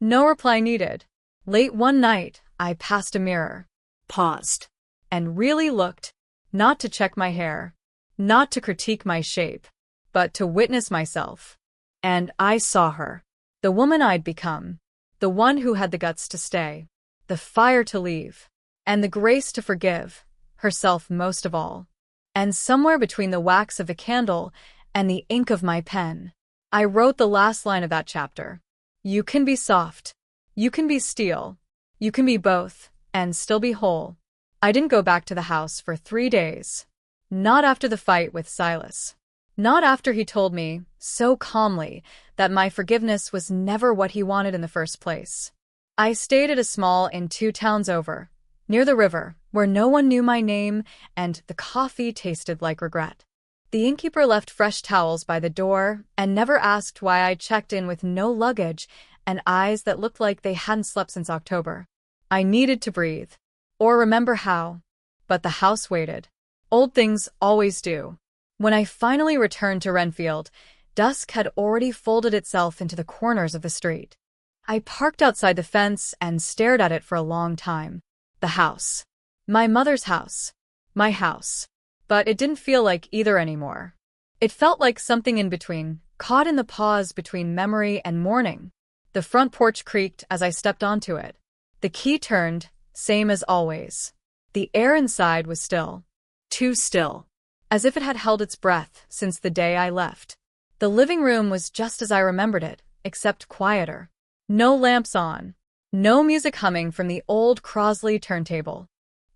No reply needed. Late one night, I passed a mirror. Paused. And really looked. Not to check my hair. Not to critique my shape. But to witness myself. And I saw her. The woman I'd become. The one who had the guts to stay. The fire to leave. And the grace to forgive. Herself most of all. And somewhere between the wax of a candle and the ink of my pen, I wrote the last line of that chapter. You can be soft. You can be steel. You can be both, and still be whole. I didn't go back to the house for 3 days. Not after the fight with Silas. Not after he told me, so calmly, that my forgiveness was never what he wanted in the first place. I stayed at a small inn 2 towns over, near the river, where no one knew my name and the coffee tasted like regret. The innkeeper left fresh towels by the door and never asked why I checked in with no luggage and eyes that looked like they hadn't slept since October. I needed to breathe, or remember how. But the house waited. Old things always do. When I finally returned to Renfield, dusk had already folded itself into the corners of the street. I parked outside the fence and stared at it for a long time. The house. My mother's house. My house. But it didn't feel like either anymore. It felt like something in between, caught in the pause between memory and mourning. The front porch creaked as I stepped onto it. The key turned, same as always. The air inside was still. Too still. As if it had held its breath since the day I left. The living room was just as I remembered it, except quieter. No lamps on. No music humming from the old Crosley turntable.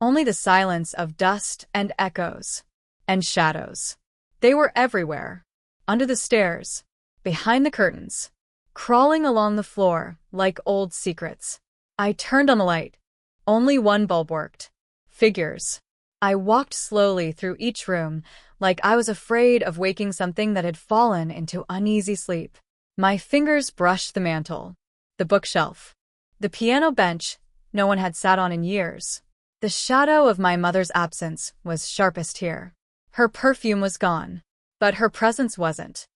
Only the silence of dust and echoes. And shadows. They were everywhere. Under the stairs. Behind the curtains. Crawling along the floor like old secrets. I turned on the light. Only one bulb worked. Figures. I walked slowly through each room, like I was afraid of waking something that had fallen into uneasy sleep. My fingers brushed the mantel. The bookshelf. The piano bench no one had sat on in years. The shadow of my mother's absence was sharpest here. Her perfume was gone, but her presence wasn't.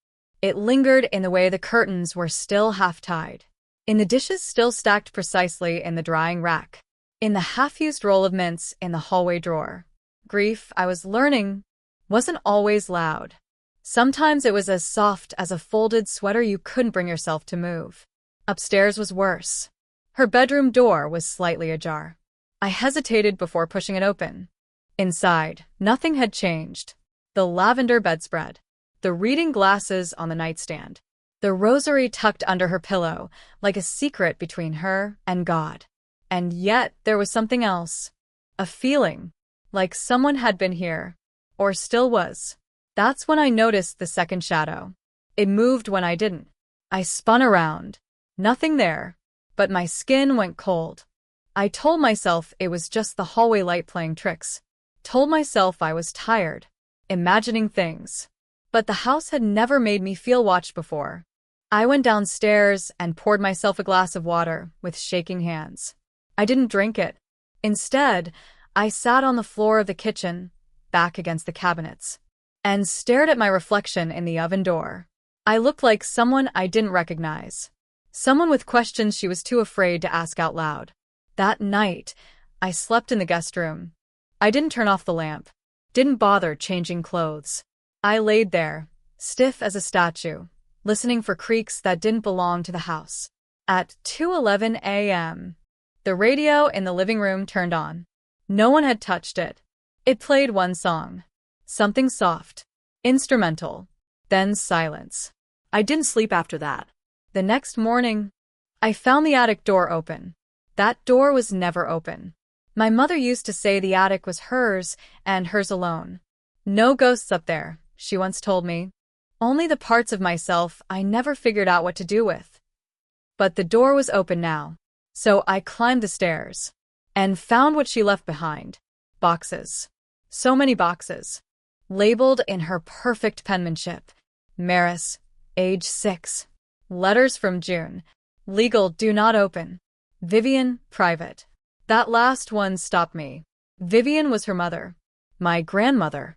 It lingered in the way the curtains were still half-tied, in the dishes still stacked precisely in the drying rack, in the half-used roll of mints in the hallway drawer. Grief, I was learning, wasn't always loud. Sometimes it was as soft as a folded sweater you couldn't bring yourself to move. Upstairs was worse. Her bedroom door was slightly ajar. I hesitated before pushing it open. Inside, nothing had changed. The lavender bedspread. The reading glasses on the nightstand. The rosary tucked under her pillow, like a secret between her and God. And yet there was something else. A feeling. Like someone had been here. Or still was. That's when I noticed the second shadow. It moved when I didn't. I spun around. Nothing there. But my skin went cold. I told myself it was just the hallway light playing tricks. Told myself I was tired, imagining things. But the house had never made me feel watched before. I went downstairs and poured myself a glass of water with shaking hands. I didn't drink it. Instead, I sat on the floor of the kitchen, back against the cabinets, and stared at my reflection in the oven door. I looked like someone I didn't recognize. Someone with questions she was too afraid to ask out loud. That night, I slept in the guest room. I didn't turn off the lamp. Didn't bother changing clothes. I laid there, stiff as a statue, listening for creaks that didn't belong to the house. At 2:11 a.m., the radio in the living room turned on. No one had touched it. It played one song. Something soft. Instrumental. Then silence. I didn't sleep after that. The next morning, I found the attic door open. That door was never open. My mother used to say the attic was hers and hers alone. No ghosts up there, she once told me. Only the parts of myself I never figured out what to do with. But the door was open now, so I climbed the stairs and found what she left behind. Boxes. So many boxes. Labeled in her perfect penmanship. Maris, age 6. Letters from June. Legal, do not open. Vivian, private. That last one stopped me. Vivian was her mother. My grandmother.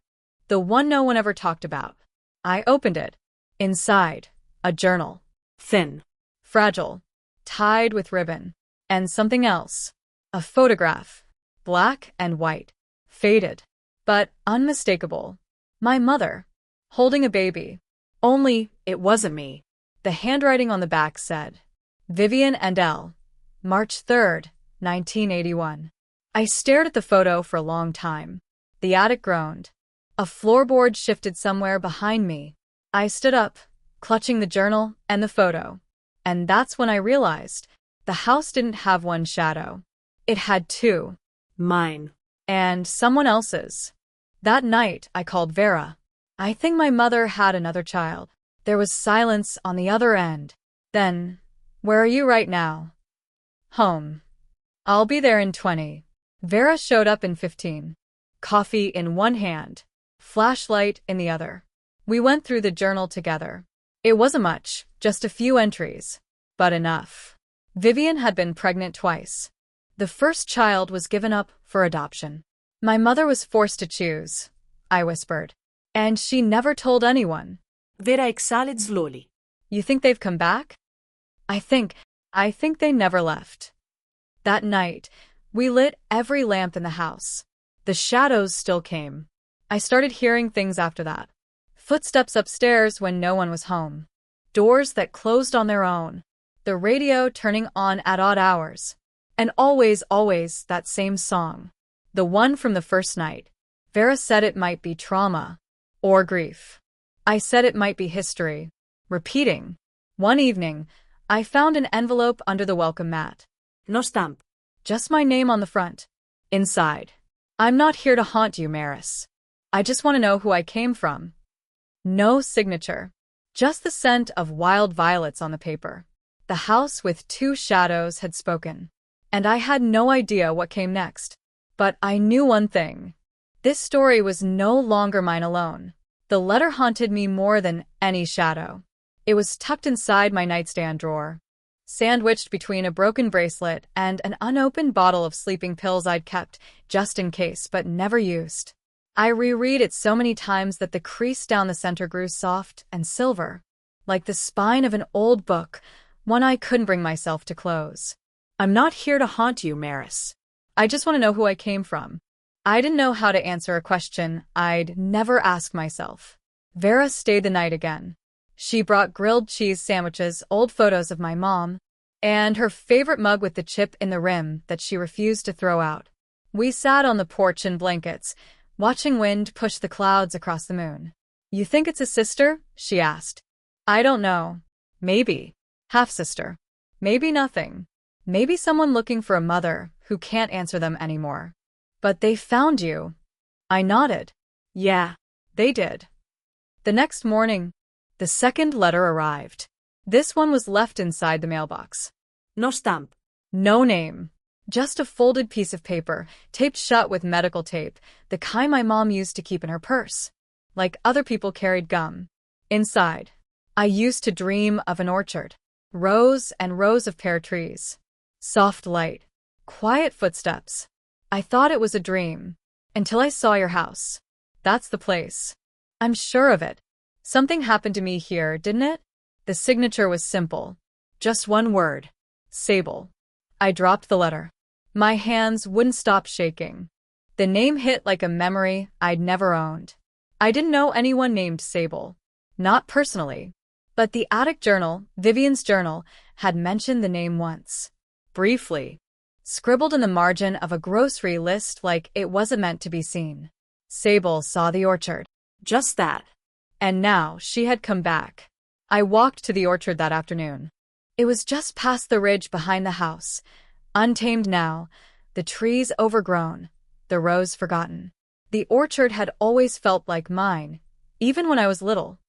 The one no one ever talked about. I opened it. Inside, a journal. Thin. Fragile. Tied with ribbon. And something else. A photograph. Black and white. Faded. But unmistakable. My mother. Holding a baby. Only, it wasn't me. The handwriting on the back said, Vivian and L. March 3rd, 1981. I stared at the photo for a long time. The attic groaned. A floorboard shifted somewhere behind me. I stood up, clutching the journal and the photo. And that's when I realized the house didn't have one shadow. It had two. Mine. And someone else's. That night, I called Vera. I think my mother had another child. There was silence on the other end. Then, where are you right now? Home. I'll be there in 20. Vera showed up in 15. Coffee in one hand, flashlight in the other. We went through the journal together. It wasn't much, just a few entries. But enough. Vivian had been pregnant twice. The first child was given up for adoption. My mother was forced to choose, I whispered. And she never told anyone. Vera exhaled slowly. You think they've come back? I think they never left. That night, we lit every lamp in the house. The shadows still came. I started hearing things after that. Footsteps upstairs when no one was home. Doors that closed on their own. The radio turning on at odd hours. And always that same song. The one from the first night. Vera said it might be trauma. Or grief. I said it might be history. Repeating. One evening, I found an envelope under the welcome mat. No stamp. Just my name on the front. Inside. I'm not here to haunt you, Maris. I just want to know who I came from. No signature. Just the scent of wild violets on the paper. The house with two shadows had spoken. And I had no idea what came next. But I knew one thing. This story was no longer mine alone. The letter haunted me more than any shadow. It was tucked inside my nightstand drawer, sandwiched between a broken bracelet and an unopened bottle of sleeping pills I'd kept just in case but never used. I reread it so many times that the crease down the center grew soft and silver, like the spine of an old book, one I couldn't bring myself to close. I'm not here to haunt you, Maris. I just want to know who I came from. I didn't know how to answer a question I'd never ask myself. Vera stayed the night again. She brought grilled cheese sandwiches, old photos of my mom, and her favorite mug with the chip in the rim that she refused to throw out. We sat on the porch in blankets, watching wind push the clouds across the moon. You think it's a sister? She asked. I don't know. Maybe. Half-sister. Maybe nothing. Maybe someone looking for a mother who can't answer them anymore. But they found you. I nodded. Yeah, they did. The next morning, the second letter arrived. This one was left inside the mailbox. No stamp. No name. Just a folded piece of paper, taped shut with medical tape, the kind my mom used to keep in her purse. Like other people carried gum. Inside, I used to dream of an orchard. Rows and rows of pear trees. Soft light. Quiet footsteps. I thought it was a dream. Until I saw your house. That's the place. I'm sure of it. Something happened to me here, didn't it? The signature was simple. Just one word. Sable. I dropped the letter. My hands wouldn't stop shaking. The name hit like a memory I'd never owned. I didn't know anyone named Sable. Not personally. But the attic journal, Vivian's journal, had mentioned the name once. Briefly. Scribbled in the margin of a grocery list like it wasn't meant to be seen. Sable saw the orchard. Just that. And now she had come back. I walked to the orchard that afternoon. It was just past the ridge behind the house. Untamed now, the trees overgrown, the rows forgotten. The orchard had always felt like mine, even when I was little.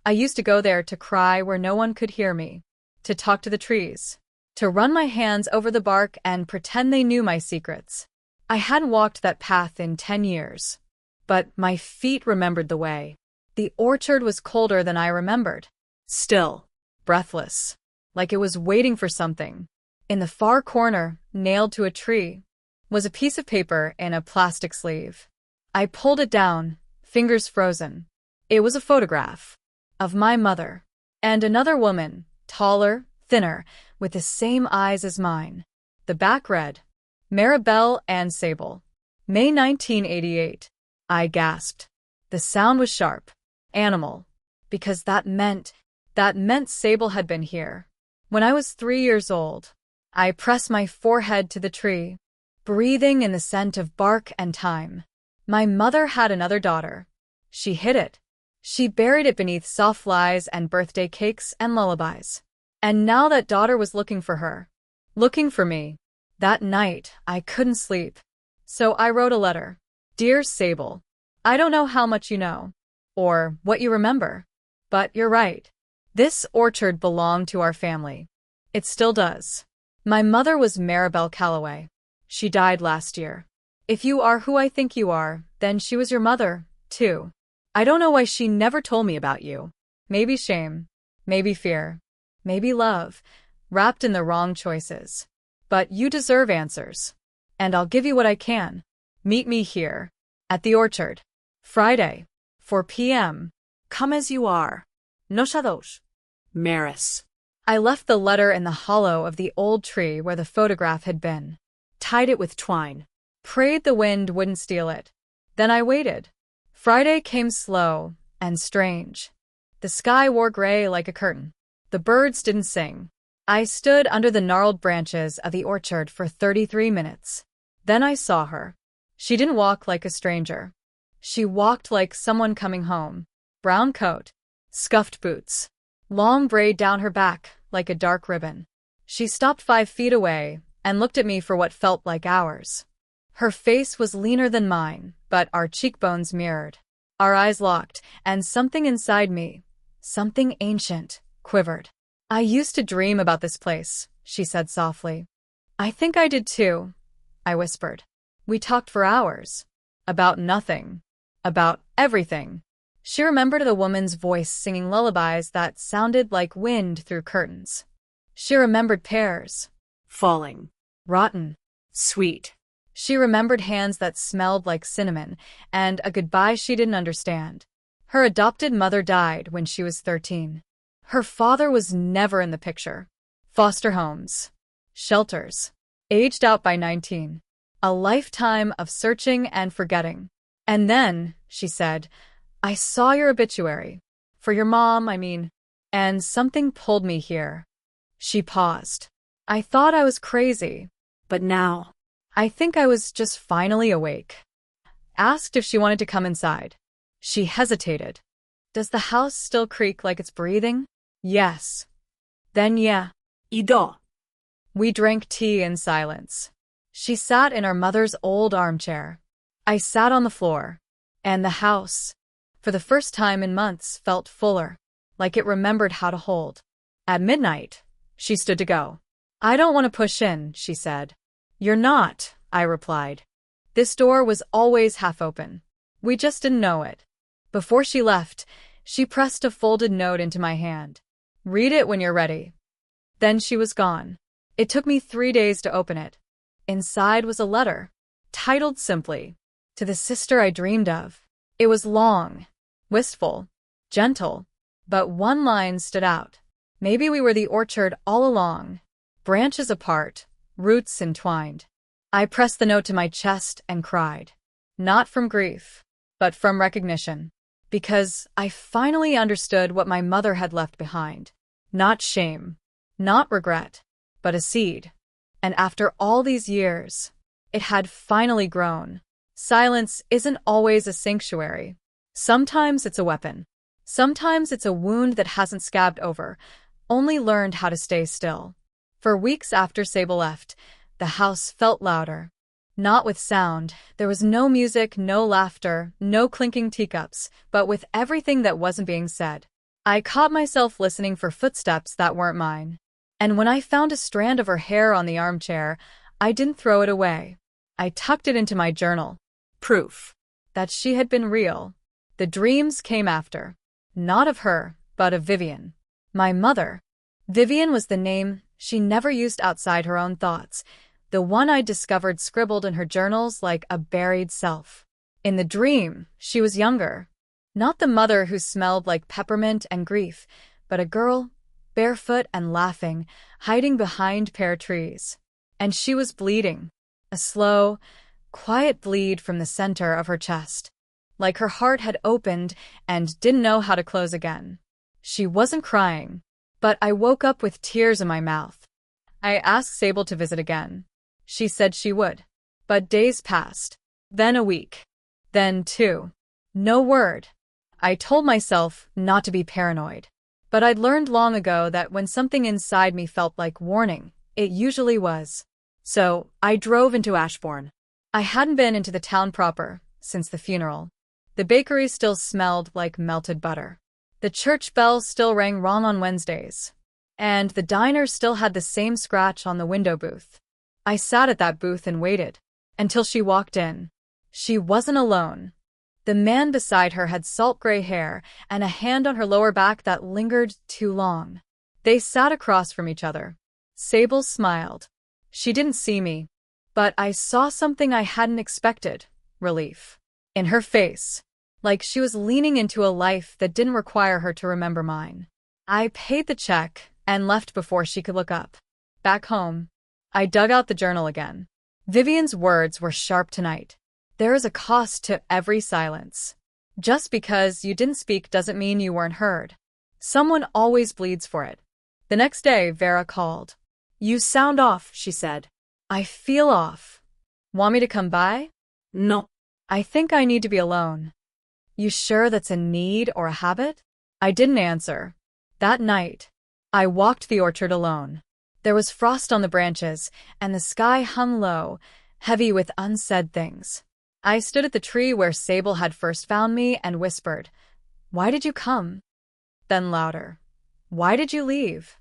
I used to go there to cry where no one could hear me, to talk to the trees, to run my hands over the bark and pretend they knew my secrets. I hadn't walked that path in 10 years, but my feet remembered the way. The orchard was colder than I remembered. Still, breathless, like it was waiting for something. In the far corner, nailed to a tree, was a piece of paper in a plastic sleeve. I pulled it down, fingers frozen. It was a photograph of my mother and another woman, taller, thinner, with the same eyes as mine. The back read, Maribel and Sable. May 1988. I gasped. The sound was sharp, animal, because that meant Sable had been here. When I was 3 years old, I pressed my forehead to the tree, breathing in the scent of bark and thyme. My mother had another daughter. She hid it. She buried it beneath soft lies and birthday cakes and lullabies. And now that daughter was looking for her. Looking for me. That night, I couldn't sleep. So I wrote a letter. Dear Sable, I don't know how much you know, or what you remember, but you're right. This orchard belonged to our family. It still does. My mother was Maribel Calloway. She died last year. If you are who I think you are, then she was your mother, too. I don't know why she never told me about you. Maybe shame, maybe fear, maybe love, wrapped in the wrong choices. But you deserve answers. And I'll give you what I can. Meet me here, at the orchard. Friday, 4 p.m. Come as you are. No shadows. Maris. I left the letter in the hollow of the old tree where the photograph had been. Tied it with twine. Prayed the wind wouldn't steal it. Then I waited. Friday came slow and strange. The sky wore gray like a curtain. The birds didn't sing. I stood under the gnarled branches of the orchard for 33 minutes. Then I saw her. She didn't walk like a stranger. She walked like someone coming home. Brown coat, scuffed boots, long braid down her back like a dark ribbon. She stopped 5 feet away and looked at me for what felt like hours. Her face was leaner than mine, but our cheekbones mirrored. Our eyes locked, and something inside me, something ancient, quivered. I used to dream about this place, she said softly. I think I did too, I whispered. We talked for hours. About nothing. About everything. She remembered the woman's voice singing lullabies that sounded like wind through curtains. She remembered pears. Falling. Rotten. Sweet. She remembered hands that smelled like cinnamon, and a goodbye she didn't understand. Her adopted mother died when she was 13. Her father was never in the picture. Foster homes. Shelters. Aged out by 19. A lifetime of searching and forgetting. And then, she said, I saw your obituary. For your mom, I mean. And something pulled me here. She paused. I thought I was crazy. But now, I think I was just finally awake. Asked if she wanted to come inside. She hesitated. Does the house still creak like it's breathing? Yes. Then yeah. Ido. We drank tea in silence. She sat in her mother's old armchair. I sat on the floor. And the house, for the first time in months, felt fuller, like it remembered how to hold. At midnight, she stood to go. I don't want to push in, she said. You're not, I replied. This door was always half open. We just didn't know it. Before she left, she pressed a folded note into my hand. Read it when you're ready. Then she was gone. It took me 3 days to open it. Inside was a letter, titled simply, "To the sister I dreamed of." It was long, wistful, gentle, but one line stood out. Maybe we were the orchard all along, branches apart, roots entwined. I pressed the note to my chest and cried. Not from grief, but from recognition. Because I finally understood what my mother had left behind. Not shame, not regret, but a seed. And after all these years, it had finally grown. Silence isn't always a sanctuary. Sometimes it's a weapon. Sometimes it's a wound that hasn't scabbed over, only learned how to stay still. For weeks after Sable left, the house felt louder. Not with sound. There was no music, no laughter, no clinking teacups, but with everything that wasn't being said. I caught myself listening for footsteps that weren't mine. And when I found a strand of her hair on the armchair, I didn't throw it away. I tucked it into my journal. Proof that she had been real. The dreams came after. Not of her, but of Vivian. My mother. Vivian was the name she never used outside her own thoughts, the one I discovered scribbled in her journals like a buried self. In the dream, she was younger. Not the mother who smelled like peppermint and grief, but a girl, barefoot and laughing, hiding behind pear trees. And she was bleeding. A slow, quiet bleed from the center of her chest. Like her heart had opened and didn't know how to close again. She wasn't crying, but I woke up with tears in my mouth. I asked Sable to visit again. She said she would. But days passed. Then a week. Then 2. No word. I told myself not to be paranoid. But I'd learned long ago that when something inside me felt like warning, it usually was. So I drove into Ashbourne. I hadn't been into the town proper since the funeral. The bakery still smelled like melted butter. The church bell still rang wrong on Wednesdays. And the diner still had the same scratch on the window booth. I sat at that booth and waited until she walked in. She wasn't alone. The man beside her had salt gray hair and a hand on her lower back that lingered too long. They sat across from each other. Sable smiled. She didn't see me, but I saw something I hadn't expected, relief. In her face, like she was leaning into a life that didn't require her to remember mine. I paid the check and left before she could look up. Back home, I dug out the journal again. Vivian's words were sharp tonight. There is a cost to every silence. Just because you didn't speak doesn't mean you weren't heard. Someone always bleeds for it. The next day, Vera called. You sound off, she said. I feel off. Want me to come by? No. I think I need to be alone. You sure that's a need or a habit? I didn't answer. That night, I walked the orchard alone. There was frost on the branches, and the sky hung low, heavy with unsaid things. I stood at the tree where Sable had first found me and whispered, Why did you come? Then louder, Why did you leave?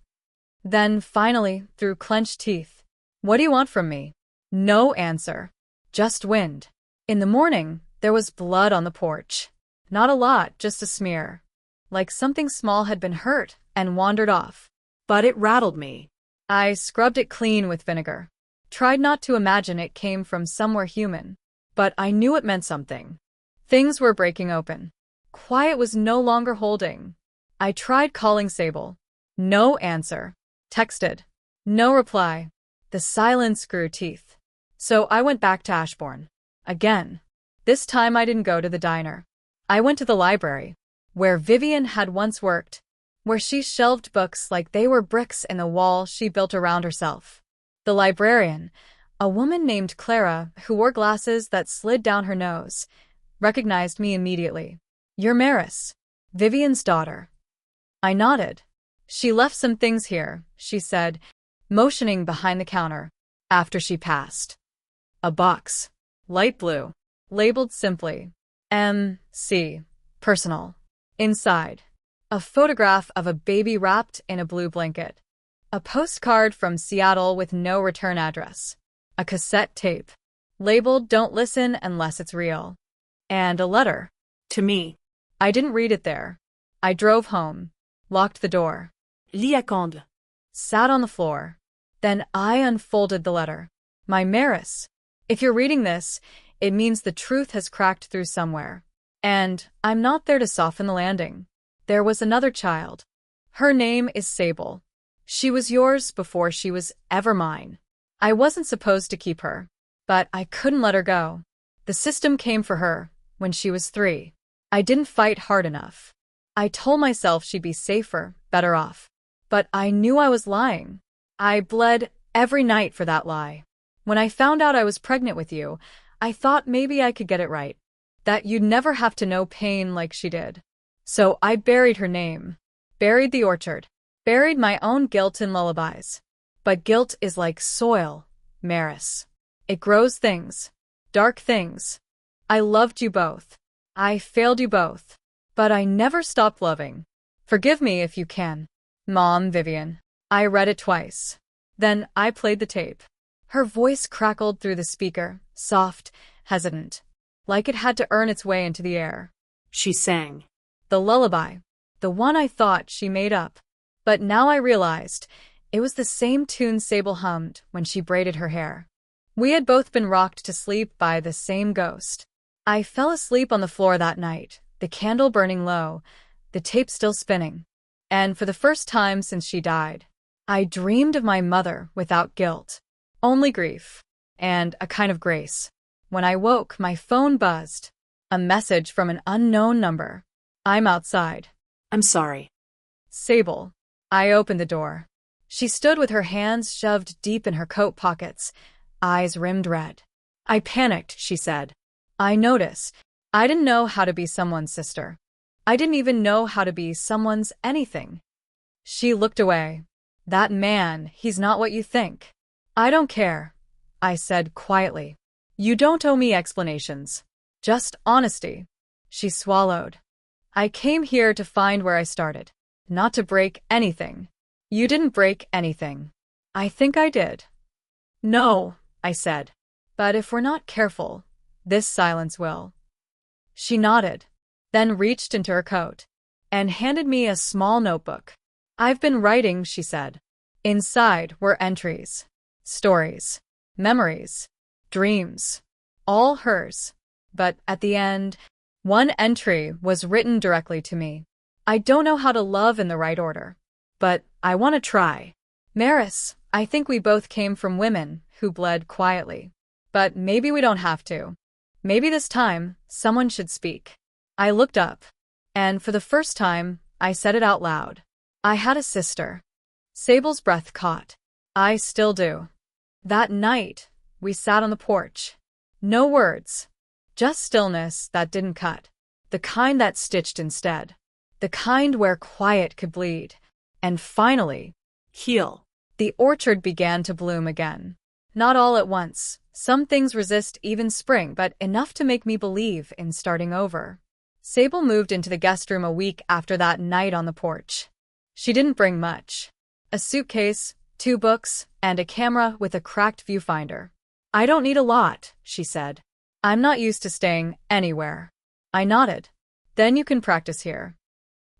Then, finally, through clenched teeth, What do you want from me? No answer. Just wind. In the morning, there was blood on the porch. Not a lot, just a smear. Like something small had been hurt and wandered off. But it rattled me. I scrubbed it clean with vinegar. Tried not to imagine it came from somewhere human. But I knew it meant something. Things were breaking open. Quiet was no longer holding. I tried calling Sable. No answer. Texted. No reply. The silence grew teeth. So I went back to Ashbourne. Again. This time I didn't go to the diner. I went to the library, where Vivian had once worked, where she shelved books like they were bricks in the wall she built around herself. The librarian, a woman named Clara who wore glasses that slid down her nose, recognized me immediately. You're Maris, Vivian's daughter. I nodded. She left some things here, she said, motioning behind the counter, after she passed. A box. Light blue. Labeled simply, M.C. Personal. Inside, a photograph of a baby wrapped in a blue blanket. A postcard from Seattle with no return address. a cassette tape, labeled "Don't listen unless it's real," and a letter. To me. I didn't read it there. I drove home, locked the door, Lis à Cande. sat on the floor. Then I unfolded the letter. My Maris, if you're reading this, it means the truth has cracked through somewhere. And I'm not there to soften the landing. There was another child. Her name is Sable. She was yours before she was ever mine. I wasn't supposed to keep her, but I couldn't let her go. The system came for her when she was 3. I didn't fight hard enough. I told myself she'd be safer, better off. But I knew I was lying. I bled every night for that lie. When I found out I was pregnant with you, I thought maybe I could get it right. That you'd never have to know pain like she did. So I buried her name. Buried the orchard. Buried my own guilt in lullabies. But guilt is like soil, Maris. It grows things. Dark things. I loved you both. I failed you both. But I never stopped loving. Forgive me if you can. Mom, Vivian. I read it twice. Then I played the tape. Her voice crackled through the speaker, soft, hesitant, like it had to earn its way into the air. She sang. The lullaby. The one I thought she made up. But now I realized it was the same tune Sable hummed when she braided her hair. We had both been rocked to sleep by the same ghost. I fell asleep on the floor that night, the candle burning low, the tape still spinning. And for the first time since she died, I dreamed of my mother without guilt. Only grief. And a kind of grace. When I woke, my phone buzzed. A message from an unknown number. I'm outside. I'm sorry. Sable. I opened the door. She stood with her hands shoved deep in her coat pockets, eyes rimmed red. I panicked, she said. I noticed. I didn't know how to be someone's sister. I didn't even know how to be someone's anything. She looked away. That man, he's not what you think. I don't care, I said quietly. You don't owe me explanations. Just honesty. She swallowed. I came here to find where I started, not to break anything. You didn't break anything. I think I did. No, I said. But if we're not careful, this silence will. She nodded, then reached into her coat and handed me a small notebook. I've been writing, she said. Inside were entries, stories, memories, dreams, all hers. But at the end, one entry was written directly to me. I don't know how to love in the right order, but I want to try. Maris, I think we both came from women who bled quietly. But maybe we don't have to. Maybe this time, someone should speak. I looked up, and for the first time, I said it out loud. I had a sister. Sable's breath caught. I still do. That night, we sat on the porch. No words. Just stillness that didn't cut. The kind that stitched instead. The kind where quiet could bleed. And finally, heal. The orchard began to bloom again. Not all at once. Some things resist even spring, but enough to make me believe in starting over. Sable moved into the guest room a week after that night on the porch. She didn't bring much. A suitcase, 2 books, and a camera with a cracked viewfinder. I don't need a lot, she said. I'm not used to staying anywhere. I nodded. Then you can practice here.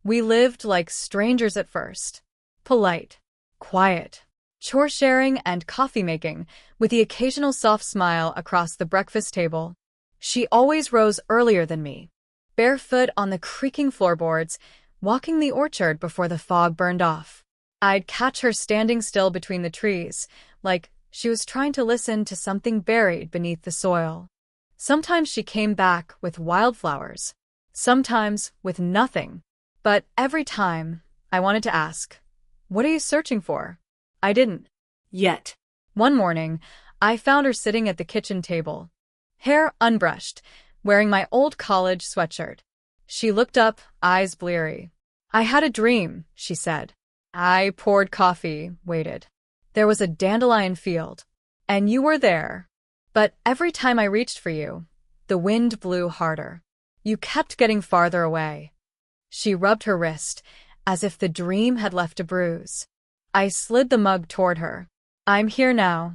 We lived like strangers at first. Polite, quiet, chore sharing and coffee making, with the occasional soft smile across the breakfast table. She always rose earlier than me, barefoot on the creaking floorboards, walking the orchard before the fog burned off. I'd catch her standing still between the trees, like she was trying to listen to something buried beneath the soil. Sometimes she came back with wildflowers, sometimes with nothing. But every time, I wanted to ask, what are you searching for? I didn't. Yet. One morning, I found her sitting at the kitchen table, hair unbrushed, wearing my old college sweatshirt. She looked up, eyes bleary. I had a dream, she said. I poured coffee, waited. There was a dandelion field, and you were there. But every time I reached for you, the wind blew harder. You kept getting farther away. She rubbed her wrist, as if the dream had left a bruise. I slid the mug toward her. I'm here now.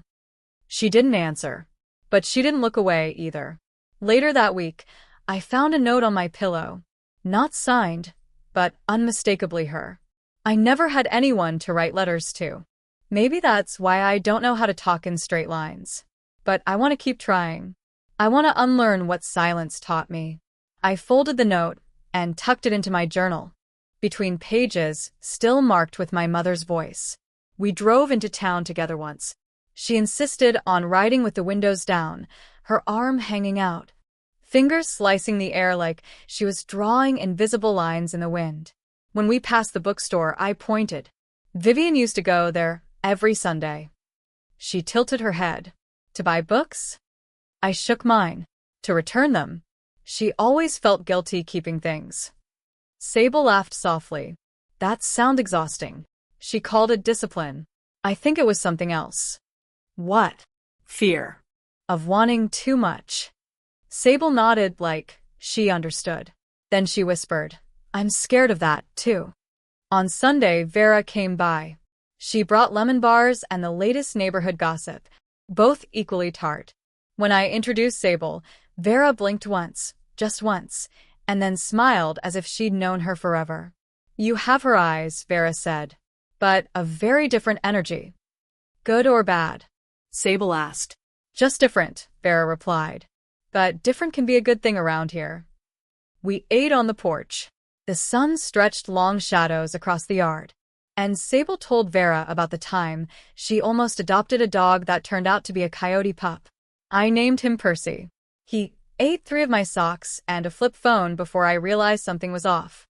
She didn't answer. But she didn't look away either. Later that week, I found a note on my pillow. Not signed, but unmistakably her. I never had anyone to write letters to. Maybe that's why I don't know how to talk in straight lines. But I want to keep trying. I want to unlearn what silence taught me. I folded the note and tucked it into my journal. Between pages, still marked with my mother's voice. We drove into town together once. She insisted on riding with the windows down, her arm hanging out, fingers slicing the air like she was drawing invisible lines in the wind. When we passed the bookstore, I pointed. Vivian used to go there every Sunday. She tilted her head. To buy books? I shook mine. To return them. She always felt guilty keeping things. Sable laughed softly. That sounds exhausting. She called it discipline. I think it was something else. What? Fear. Of wanting too much. Sable nodded like she understood. Then she whispered, I'm scared of that, too. On Sunday, Vera came by. She brought lemon bars and the latest neighborhood gossip, both equally tart. When I introduced Sable, Vera blinked once, just once, and then smiled as if she'd known her forever. You have her eyes, Vera said, but a very different energy. Good or bad? Sable asked. Just different, Vera replied. But different can be a good thing around here. We ate on the porch. The sun stretched long shadows across the yard, and Sable told Vera about the time she almost adopted a dog that turned out to be a coyote pup. I named him Percy. He ate 3 of my socks and a flip phone before I realized something was off.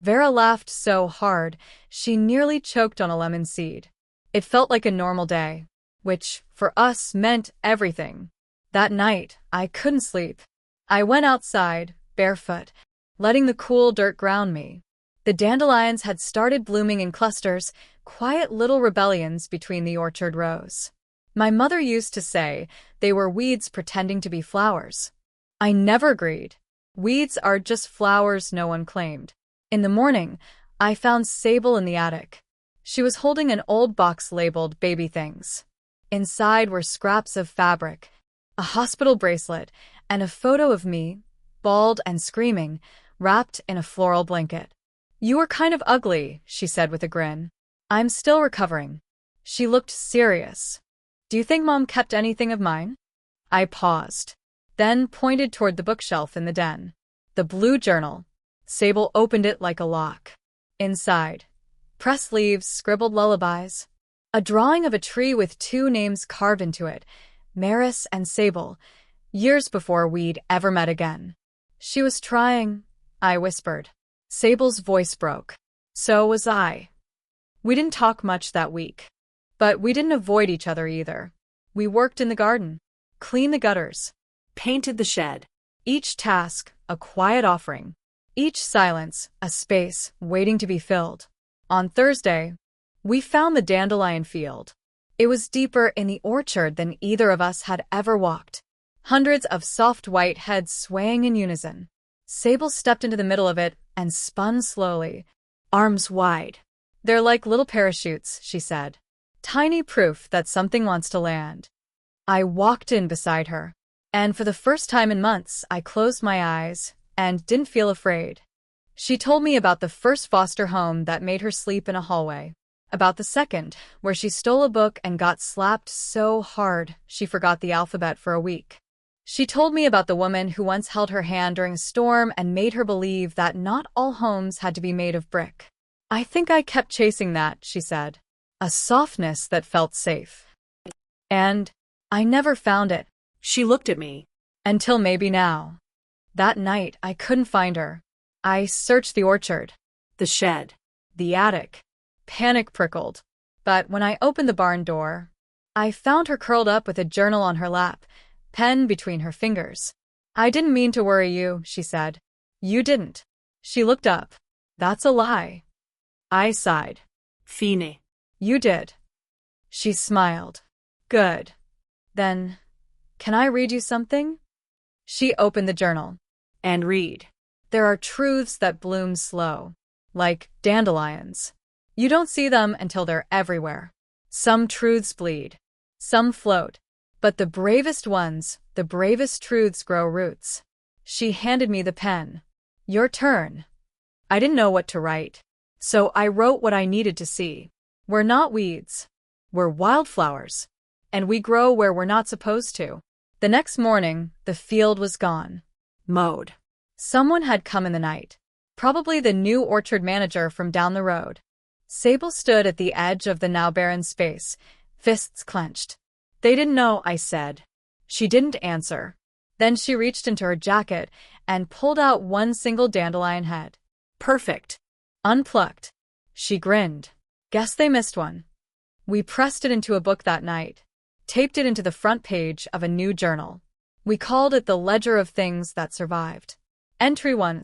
Vera laughed so hard, she nearly choked on a lemon seed. It felt like a normal day, which, for us, meant everything. That night, I couldn't sleep. I went outside, barefoot, letting the cool dirt ground me. The dandelions had started blooming in clusters, quiet little rebellions between the orchard rows. My mother used to say they were weeds pretending to be flowers. I never agreed. Weeds are just flowers no one claimed. In the morning, I found Sable in the attic. She was holding an old box labeled baby things. Inside were scraps of fabric, a hospital bracelet, and a photo of me, bald and screaming, wrapped in a floral blanket. You were kind of ugly, she said with a grin. I'm still recovering. She looked serious. Do you think Mom kept anything of mine? I paused, then pointed toward the bookshelf in the den. The blue journal. Sable opened it like a lock. Inside, pressed leaves scribbled lullabies. A drawing of a tree with 2 names carved into it, Maris and Sable, years before we'd ever met again. She was trying, I whispered. Sable's voice broke. So was I. We didn't talk much that week. But we didn't avoid each other either. We worked in the garden, cleaned the gutters, Painted the shed. each task a quiet offering, each silence a space waiting to be filled. On Thursday, we found the dandelion field. It was deeper in the orchard than either of us had ever walked. Hundreds of soft white heads swaying in unison. Sable stepped into the middle of it and spun slowly, arms wide. They're like little parachutes, she said. Tiny proof that something wants to land. I walked in beside her, and for the first time in months, I closed my eyes and didn't feel afraid. She told me about the first foster home that made her sleep in a hallway, about the second, where she stole a book and got slapped so hard she forgot the alphabet for a week. She told me about the woman who once held her hand during a storm and made her believe that not all homes had to be made of brick. I think I kept chasing that, she said. A softness that felt safe. And I never found it. She looked at me. Until maybe now. That night, I couldn't find her. I searched the orchard, The shed. the attic. Panic prickled. But when I opened the barn door, I found her curled up with a journal on her lap, pen between her fingers. I didn't mean to worry you, she said. You didn't. She looked up. That's a lie. I sighed. Fine. You did. She smiled. Good. Then, can I read you something? She opened the journal. And read. There are truths that bloom slow, like dandelions. You don't see them until they're everywhere. Some truths bleed. Some float. But the bravest ones, the bravest truths grow roots. She handed me the pen. Your turn. I didn't know what to write, so I wrote what I needed to see. We're not weeds. We're wildflowers. And we grow where we're not supposed to. The next morning, the field was gone. Mowed. Someone had come in the night. Probably the new orchard manager from down the road. Sable stood at the edge of the now barren space, fists clenched. They didn't know, I said. She didn't answer. Then she reached into her jacket and pulled out one single dandelion head. Perfect. Unplucked. She grinned. Guess they missed one. We pressed it into a book that night, taped it into the front page of a new journal. We called it the Ledger of Things That Survived. Entry 1.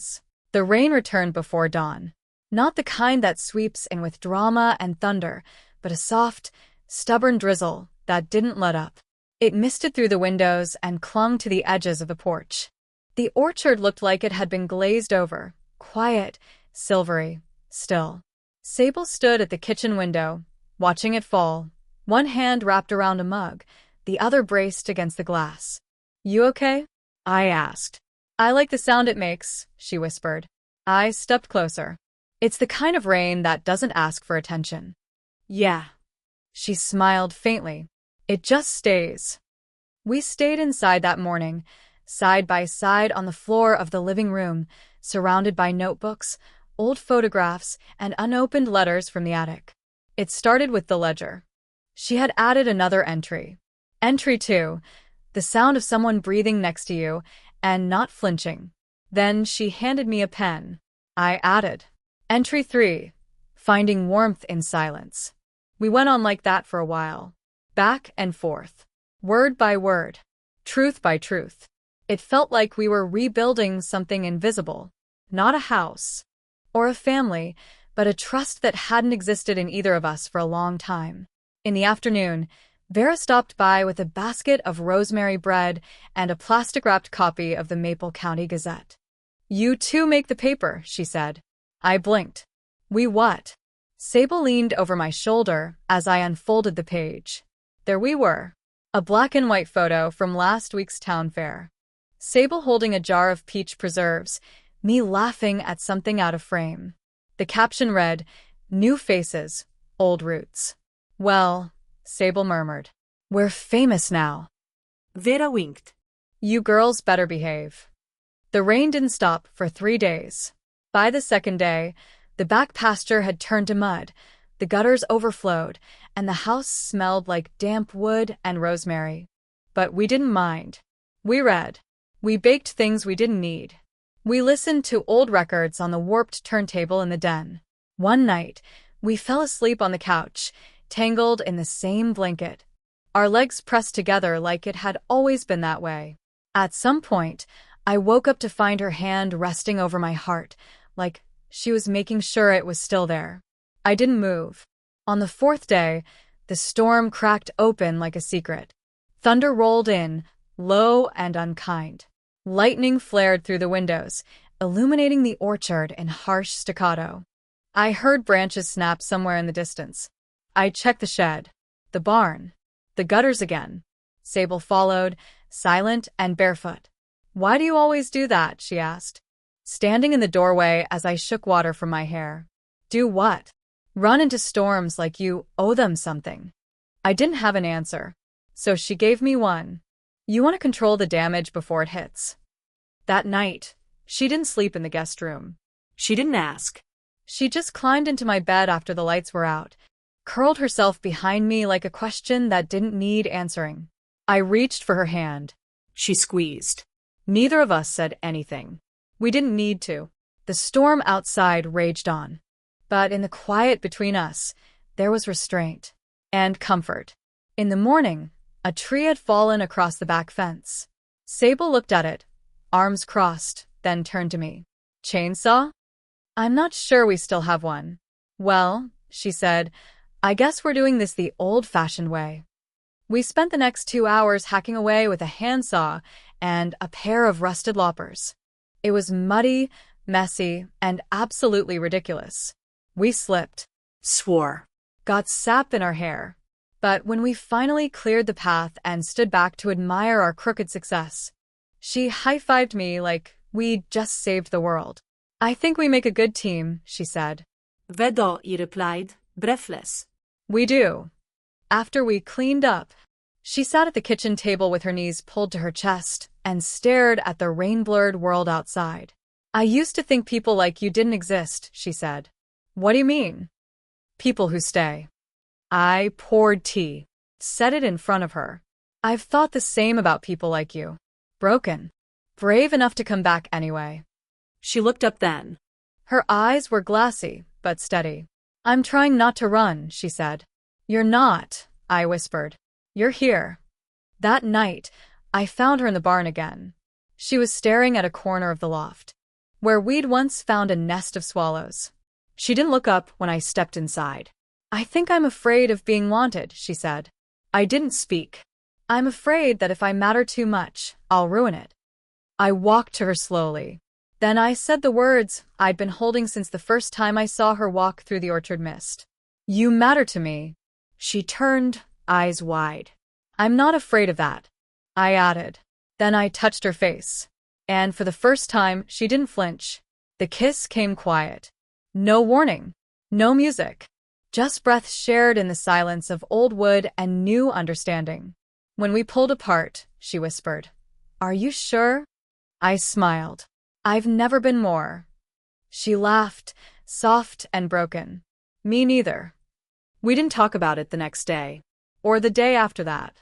The rain returned before dawn. Not the kind that sweeps in with drama and thunder, but a soft, stubborn drizzle that didn't let up. It misted through the windows and clung to the edges of the porch. The orchard looked like it had been glazed over, quiet, silvery, still. Sable stood at the kitchen window, watching it fall, one hand wrapped around a mug, the other braced against the glass. You okay? I asked. I like the sound it makes, she whispered. I stepped closer. It's the kind of rain that doesn't ask for attention. Yeah. She smiled faintly. It just stays. We stayed inside that morning, side by side on the floor of the living room, surrounded by notebooks, old photographs, and unopened letters from the attic. It started with the ledger. She had added another entry. Entry 2, the sound of someone breathing next to you and not flinching. Then she handed me a pen. I added. Entry 3, finding warmth in silence. We went on like that for a while. Back and forth. Word by word. Truth by truth. It felt like we were rebuilding something invisible. Not a house. Or a family, but a trust that hadn't existed in either of us for a long time. In the afternoon, Vera stopped by with a basket of rosemary bread and a plastic-wrapped copy of the Maple County Gazette. You two make the paper, she said. I blinked. We what? Sable leaned over my shoulder as I unfolded the page. There we were. A black and white photo from last week's town fair. Sable holding a jar of peach preserves, me laughing at something out of frame. The caption read, New faces, old roots. Well, Sable murmured. We're famous now. Vera winked. You girls better behave. The rain didn't stop for 3 days. By the second day, the back pasture had turned to mud, the gutters overflowed, and the house smelled like damp wood and rosemary. But we didn't mind. We read. We baked things we didn't need. We listened to old records on the warped turntable in the den. One night, we fell asleep on the couch, tangled in the same blanket. Our legs pressed together like it had always been that way. At some point, I woke up to find her hand resting over my heart, like she was making sure it was still there. I didn't move. On the 4th day, the storm cracked open like a secret. Thunder rolled in, low and unkind. Lightning flared through the windows, illuminating the orchard in harsh staccato. I heard branches snap somewhere in the distance. I checked the shed, the barn, the gutters again. Sable followed, silent and barefoot. Why do you always do that? She asked, standing in the doorway as I shook water from my hair. Do what? Run into storms like you owe them something. I didn't have an answer, so she gave me one. You want to control the damage before it hits. That night, she didn't sleep in the guest room. She didn't ask. She just climbed into my bed after the lights were out, curled herself behind me like a question that didn't need answering. I reached for her hand. She squeezed. Neither of us said anything. We didn't need to. The storm outside raged on. But in the quiet between us, there was restraint and comfort. In the morning, a tree had fallen across the back fence. Sable looked at it, arms crossed, then turned to me. Chainsaw? I'm not sure we still have one. Well, she said, I guess we're doing this the old-fashioned way. We spent the next 2 hours hacking away with a handsaw and a pair of rusted loppers. It was muddy, messy, and absolutely ridiculous. We slipped, swore, got sap in our hair. But when we finally cleared the path and stood back to admire our crooked success, she high-fived me like we'd just saved the world. I think we make a good team, she said. Vedo, he replied, breathless. We do. After we cleaned up, she sat at the kitchen table with her knees pulled to her chest and stared at the rain-blurred world outside. I used to think people like you didn't exist, she said. What do you mean? People who stay. I poured tea, set it in front of her. I've thought the same about people like you. Broken. Brave enough to come back anyway. She looked up then. Her eyes were glassy, but steady. I'm trying not to run, she said. You're not, I whispered. You're here. That night, I found her in the barn again. She was staring at a corner of the loft, where we'd once found a nest of swallows. She didn't look up when I stepped inside. I think I'm afraid of being wanted, she said. I didn't speak. I'm afraid that if I matter too much, I'll ruin it. I walked to her slowly. Then I said the words I'd been holding since the first time I saw her walk through the orchard mist. You matter to me. She turned, eyes wide. I'm not afraid of that, I added. Then I touched her face. And for the first time, she didn't flinch. The kiss came quiet. No warning. No music. Just breaths shared in the silence of old wood and new understanding. When we pulled apart, she whispered, Are you sure? I smiled. I've never been more. She laughed, soft and broken. Me neither. We didn't talk about it the next day, or the day after that.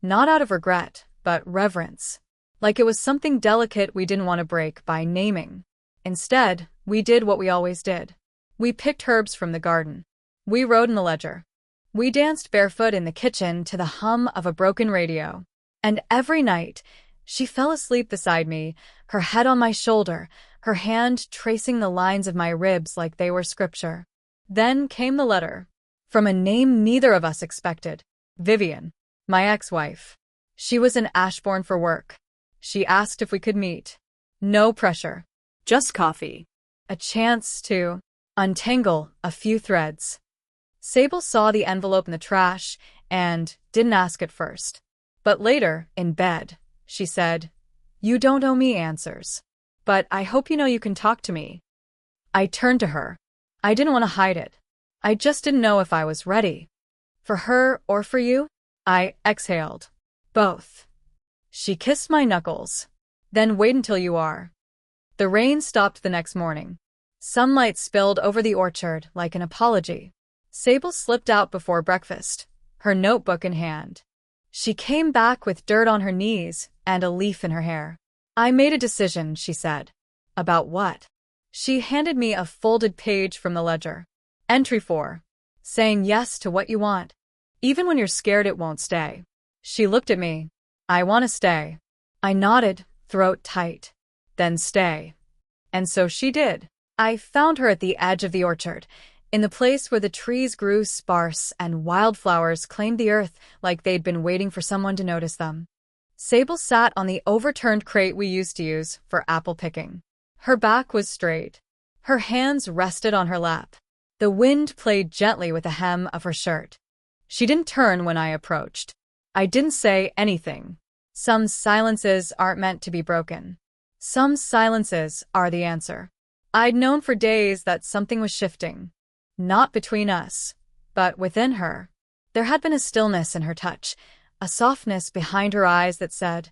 Not out of regret, but reverence. Like it was something delicate we didn't want to break by naming. Instead, we did what we always did. We picked herbs from the garden. We rode in the ledger. We danced barefoot in the kitchen to the hum of a broken radio. And every night, she fell asleep beside me, her head on my shoulder, her hand tracing the lines of my ribs like they were scripture. Then came the letter. From a name neither of us expected. Vivian, my ex-wife. She was in Ashbourne for work. She asked if we could meet. No pressure. Just coffee. A chance to untangle a few threads. Sable saw the envelope in the trash and didn't ask at first. But later, in bed, she said, You don't owe me answers. But I hope you know you can talk to me. I turned to her. I didn't want to hide it. I just didn't know if I was ready. For her or for you? I exhaled. Both. She kissed my knuckles. Then wait until you are. The rain stopped the next morning. Sunlight spilled over the orchard like an apology. Sable slipped out before breakfast, her notebook in hand. She came back with dirt on her knees and a leaf in her hair. I made a decision, she said. About what? She handed me a folded page from the ledger. Entry 4. Saying yes to what you want. Even when you're scared it won't stay. She looked at me. I want to stay. I nodded, throat tight. Then stay. And so she did. I found her at the edge of the orchard, in the place where the trees grew sparse and wildflowers claimed the earth like they'd been waiting for someone to notice them. Sable sat on the overturned crate we used to use for apple picking. Her back was straight. Her hands rested on her lap. The wind played gently with the hem of her shirt. She didn't turn when I approached. I didn't say anything. Some silences aren't meant to be broken. Some silences are the answer. I'd known for days that something was shifting. Not between us, but within her. There had been a stillness in her touch, a softness behind her eyes that said,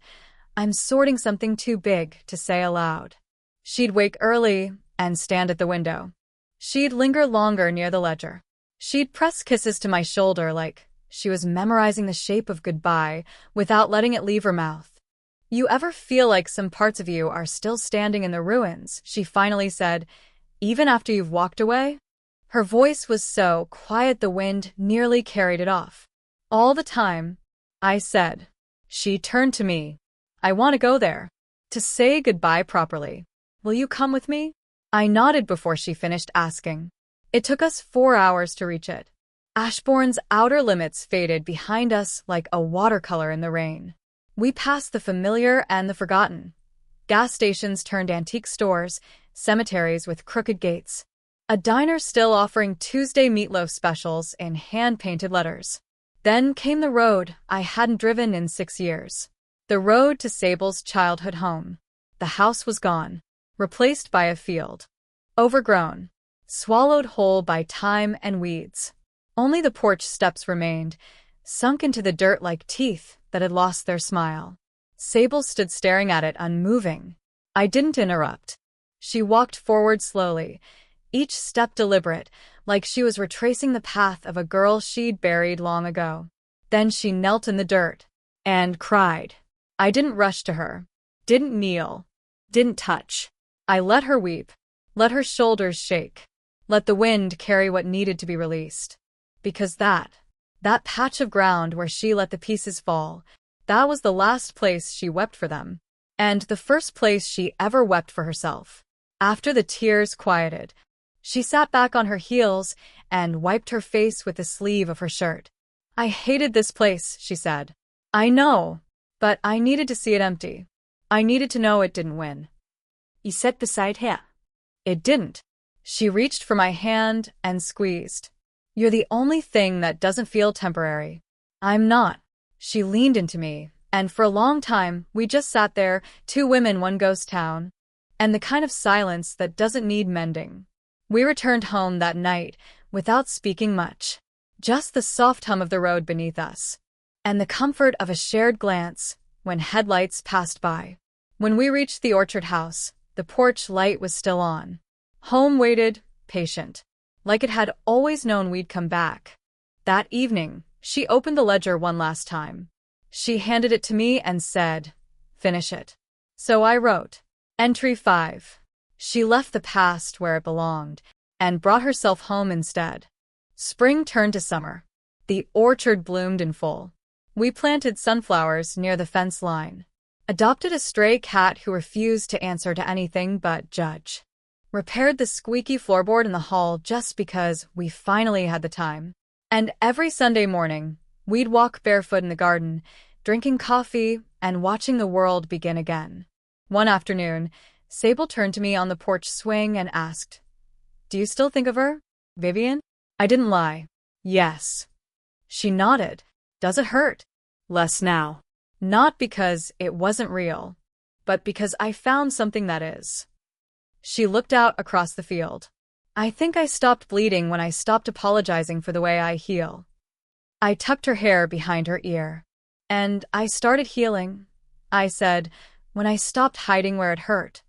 I'm sorting something too big to say aloud. She'd wake early and stand at the window. She'd linger longer near the ledger. She'd press kisses to my shoulder like she was memorizing the shape of goodbye without letting it leave her mouth. You ever feel like some parts of you are still standing in the ruins, she finally said, even after you've walked away? Her voice was so quiet the wind nearly carried it off. All the time, I said. She turned to me. I want to go there. To say goodbye properly. Will you come with me? I nodded before she finished asking. It took us 4 hours to reach it. Ashbourne's outer limits faded behind us like a watercolor in the rain. We passed the familiar and the forgotten. Gas stations turned antique stores, cemeteries with crooked gates. A diner still offering Tuesday meatloaf specials in hand-painted letters. Then came the road I hadn't driven in 6 years. The road to Sable's childhood home. The house was gone, replaced by a field. Overgrown, swallowed whole by time and weeds. Only the porch steps remained, sunk into the dirt like teeth that had lost their smile. Sable stood staring at it, unmoving. I didn't interrupt. She walked forward slowly, each step deliberate, like she was retracing the path of a girl she'd buried long ago. Then she knelt in the dirt and cried. I didn't rush to her, didn't kneel, didn't touch. I let her weep, let her shoulders shake, let the wind carry what needed to be released. Because that patch of ground where she let the pieces fall, that was the last place she wept for them, and the first place she ever wept for herself. After the tears quieted, she sat back on her heels and wiped her face with the sleeve of her shirt. I hated this place, she said. I know, but I needed to see it empty. I needed to know it didn't win. You sat beside her. It didn't. She reached for my hand and squeezed. You're the only thing that doesn't feel temporary. I'm not. She leaned into me, and for a long time, we just sat there, two women, one ghost town, and the kind of silence that doesn't need mending. We returned home that night, without speaking much. Just the soft hum of the road beneath us, and the comfort of a shared glance when headlights passed by. When we reached the orchard house, the porch light was still on. Home waited, patient, like it had always known we'd come back. That evening, she opened the ledger one last time. She handed it to me and said, "Finish it." So I wrote, Entry 5. She left the past where it belonged, and brought herself home instead. Spring turned to summer. The orchard bloomed in full. We planted sunflowers near the fence line. Adopted a stray cat who refused to answer to anything but judge. Repaired the squeaky floorboard in the hall just because we finally had the time. And every Sunday morning, we'd walk barefoot in the garden, drinking coffee and watching the world begin again. One afternoon, Sable turned to me on the porch swing and asked, "Do you still think of her, Vivian?" I didn't lie. Yes. She nodded. Does it hurt? Less now. Not because it wasn't real, but because I found something that is. She looked out across the field. I think I stopped bleeding when I stopped apologizing for the way I heal. I tucked her hair behind her ear. And I started healing, I said, when I stopped hiding where it hurt.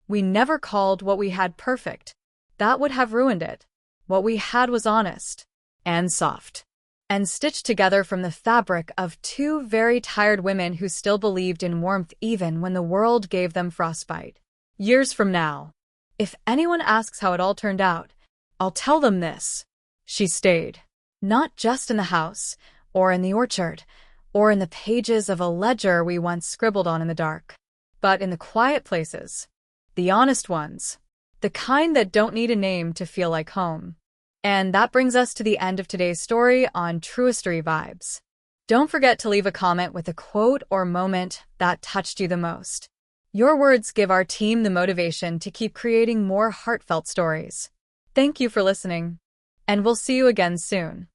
We never called what we had perfect. That would have ruined it. What we had was honest and soft, and stitched together from the fabric of two very tired women who still believed in warmth even when the world gave them frostbite. Years from now, if anyone asks how it all turned out, I'll tell them this. She stayed, not just in the house, or in the orchard, or in the pages of a ledger we once scribbled on in the dark, but in the quiet places, the honest ones, the kind that don't need a name to feel like home. And that brings us to the end of today's story on Truistory Vibes. Don't forget to leave a comment with a quote or moment that touched you the most. Your words give our team the motivation to keep creating more heartfelt stories. Thank you for listening, and we'll see you again soon.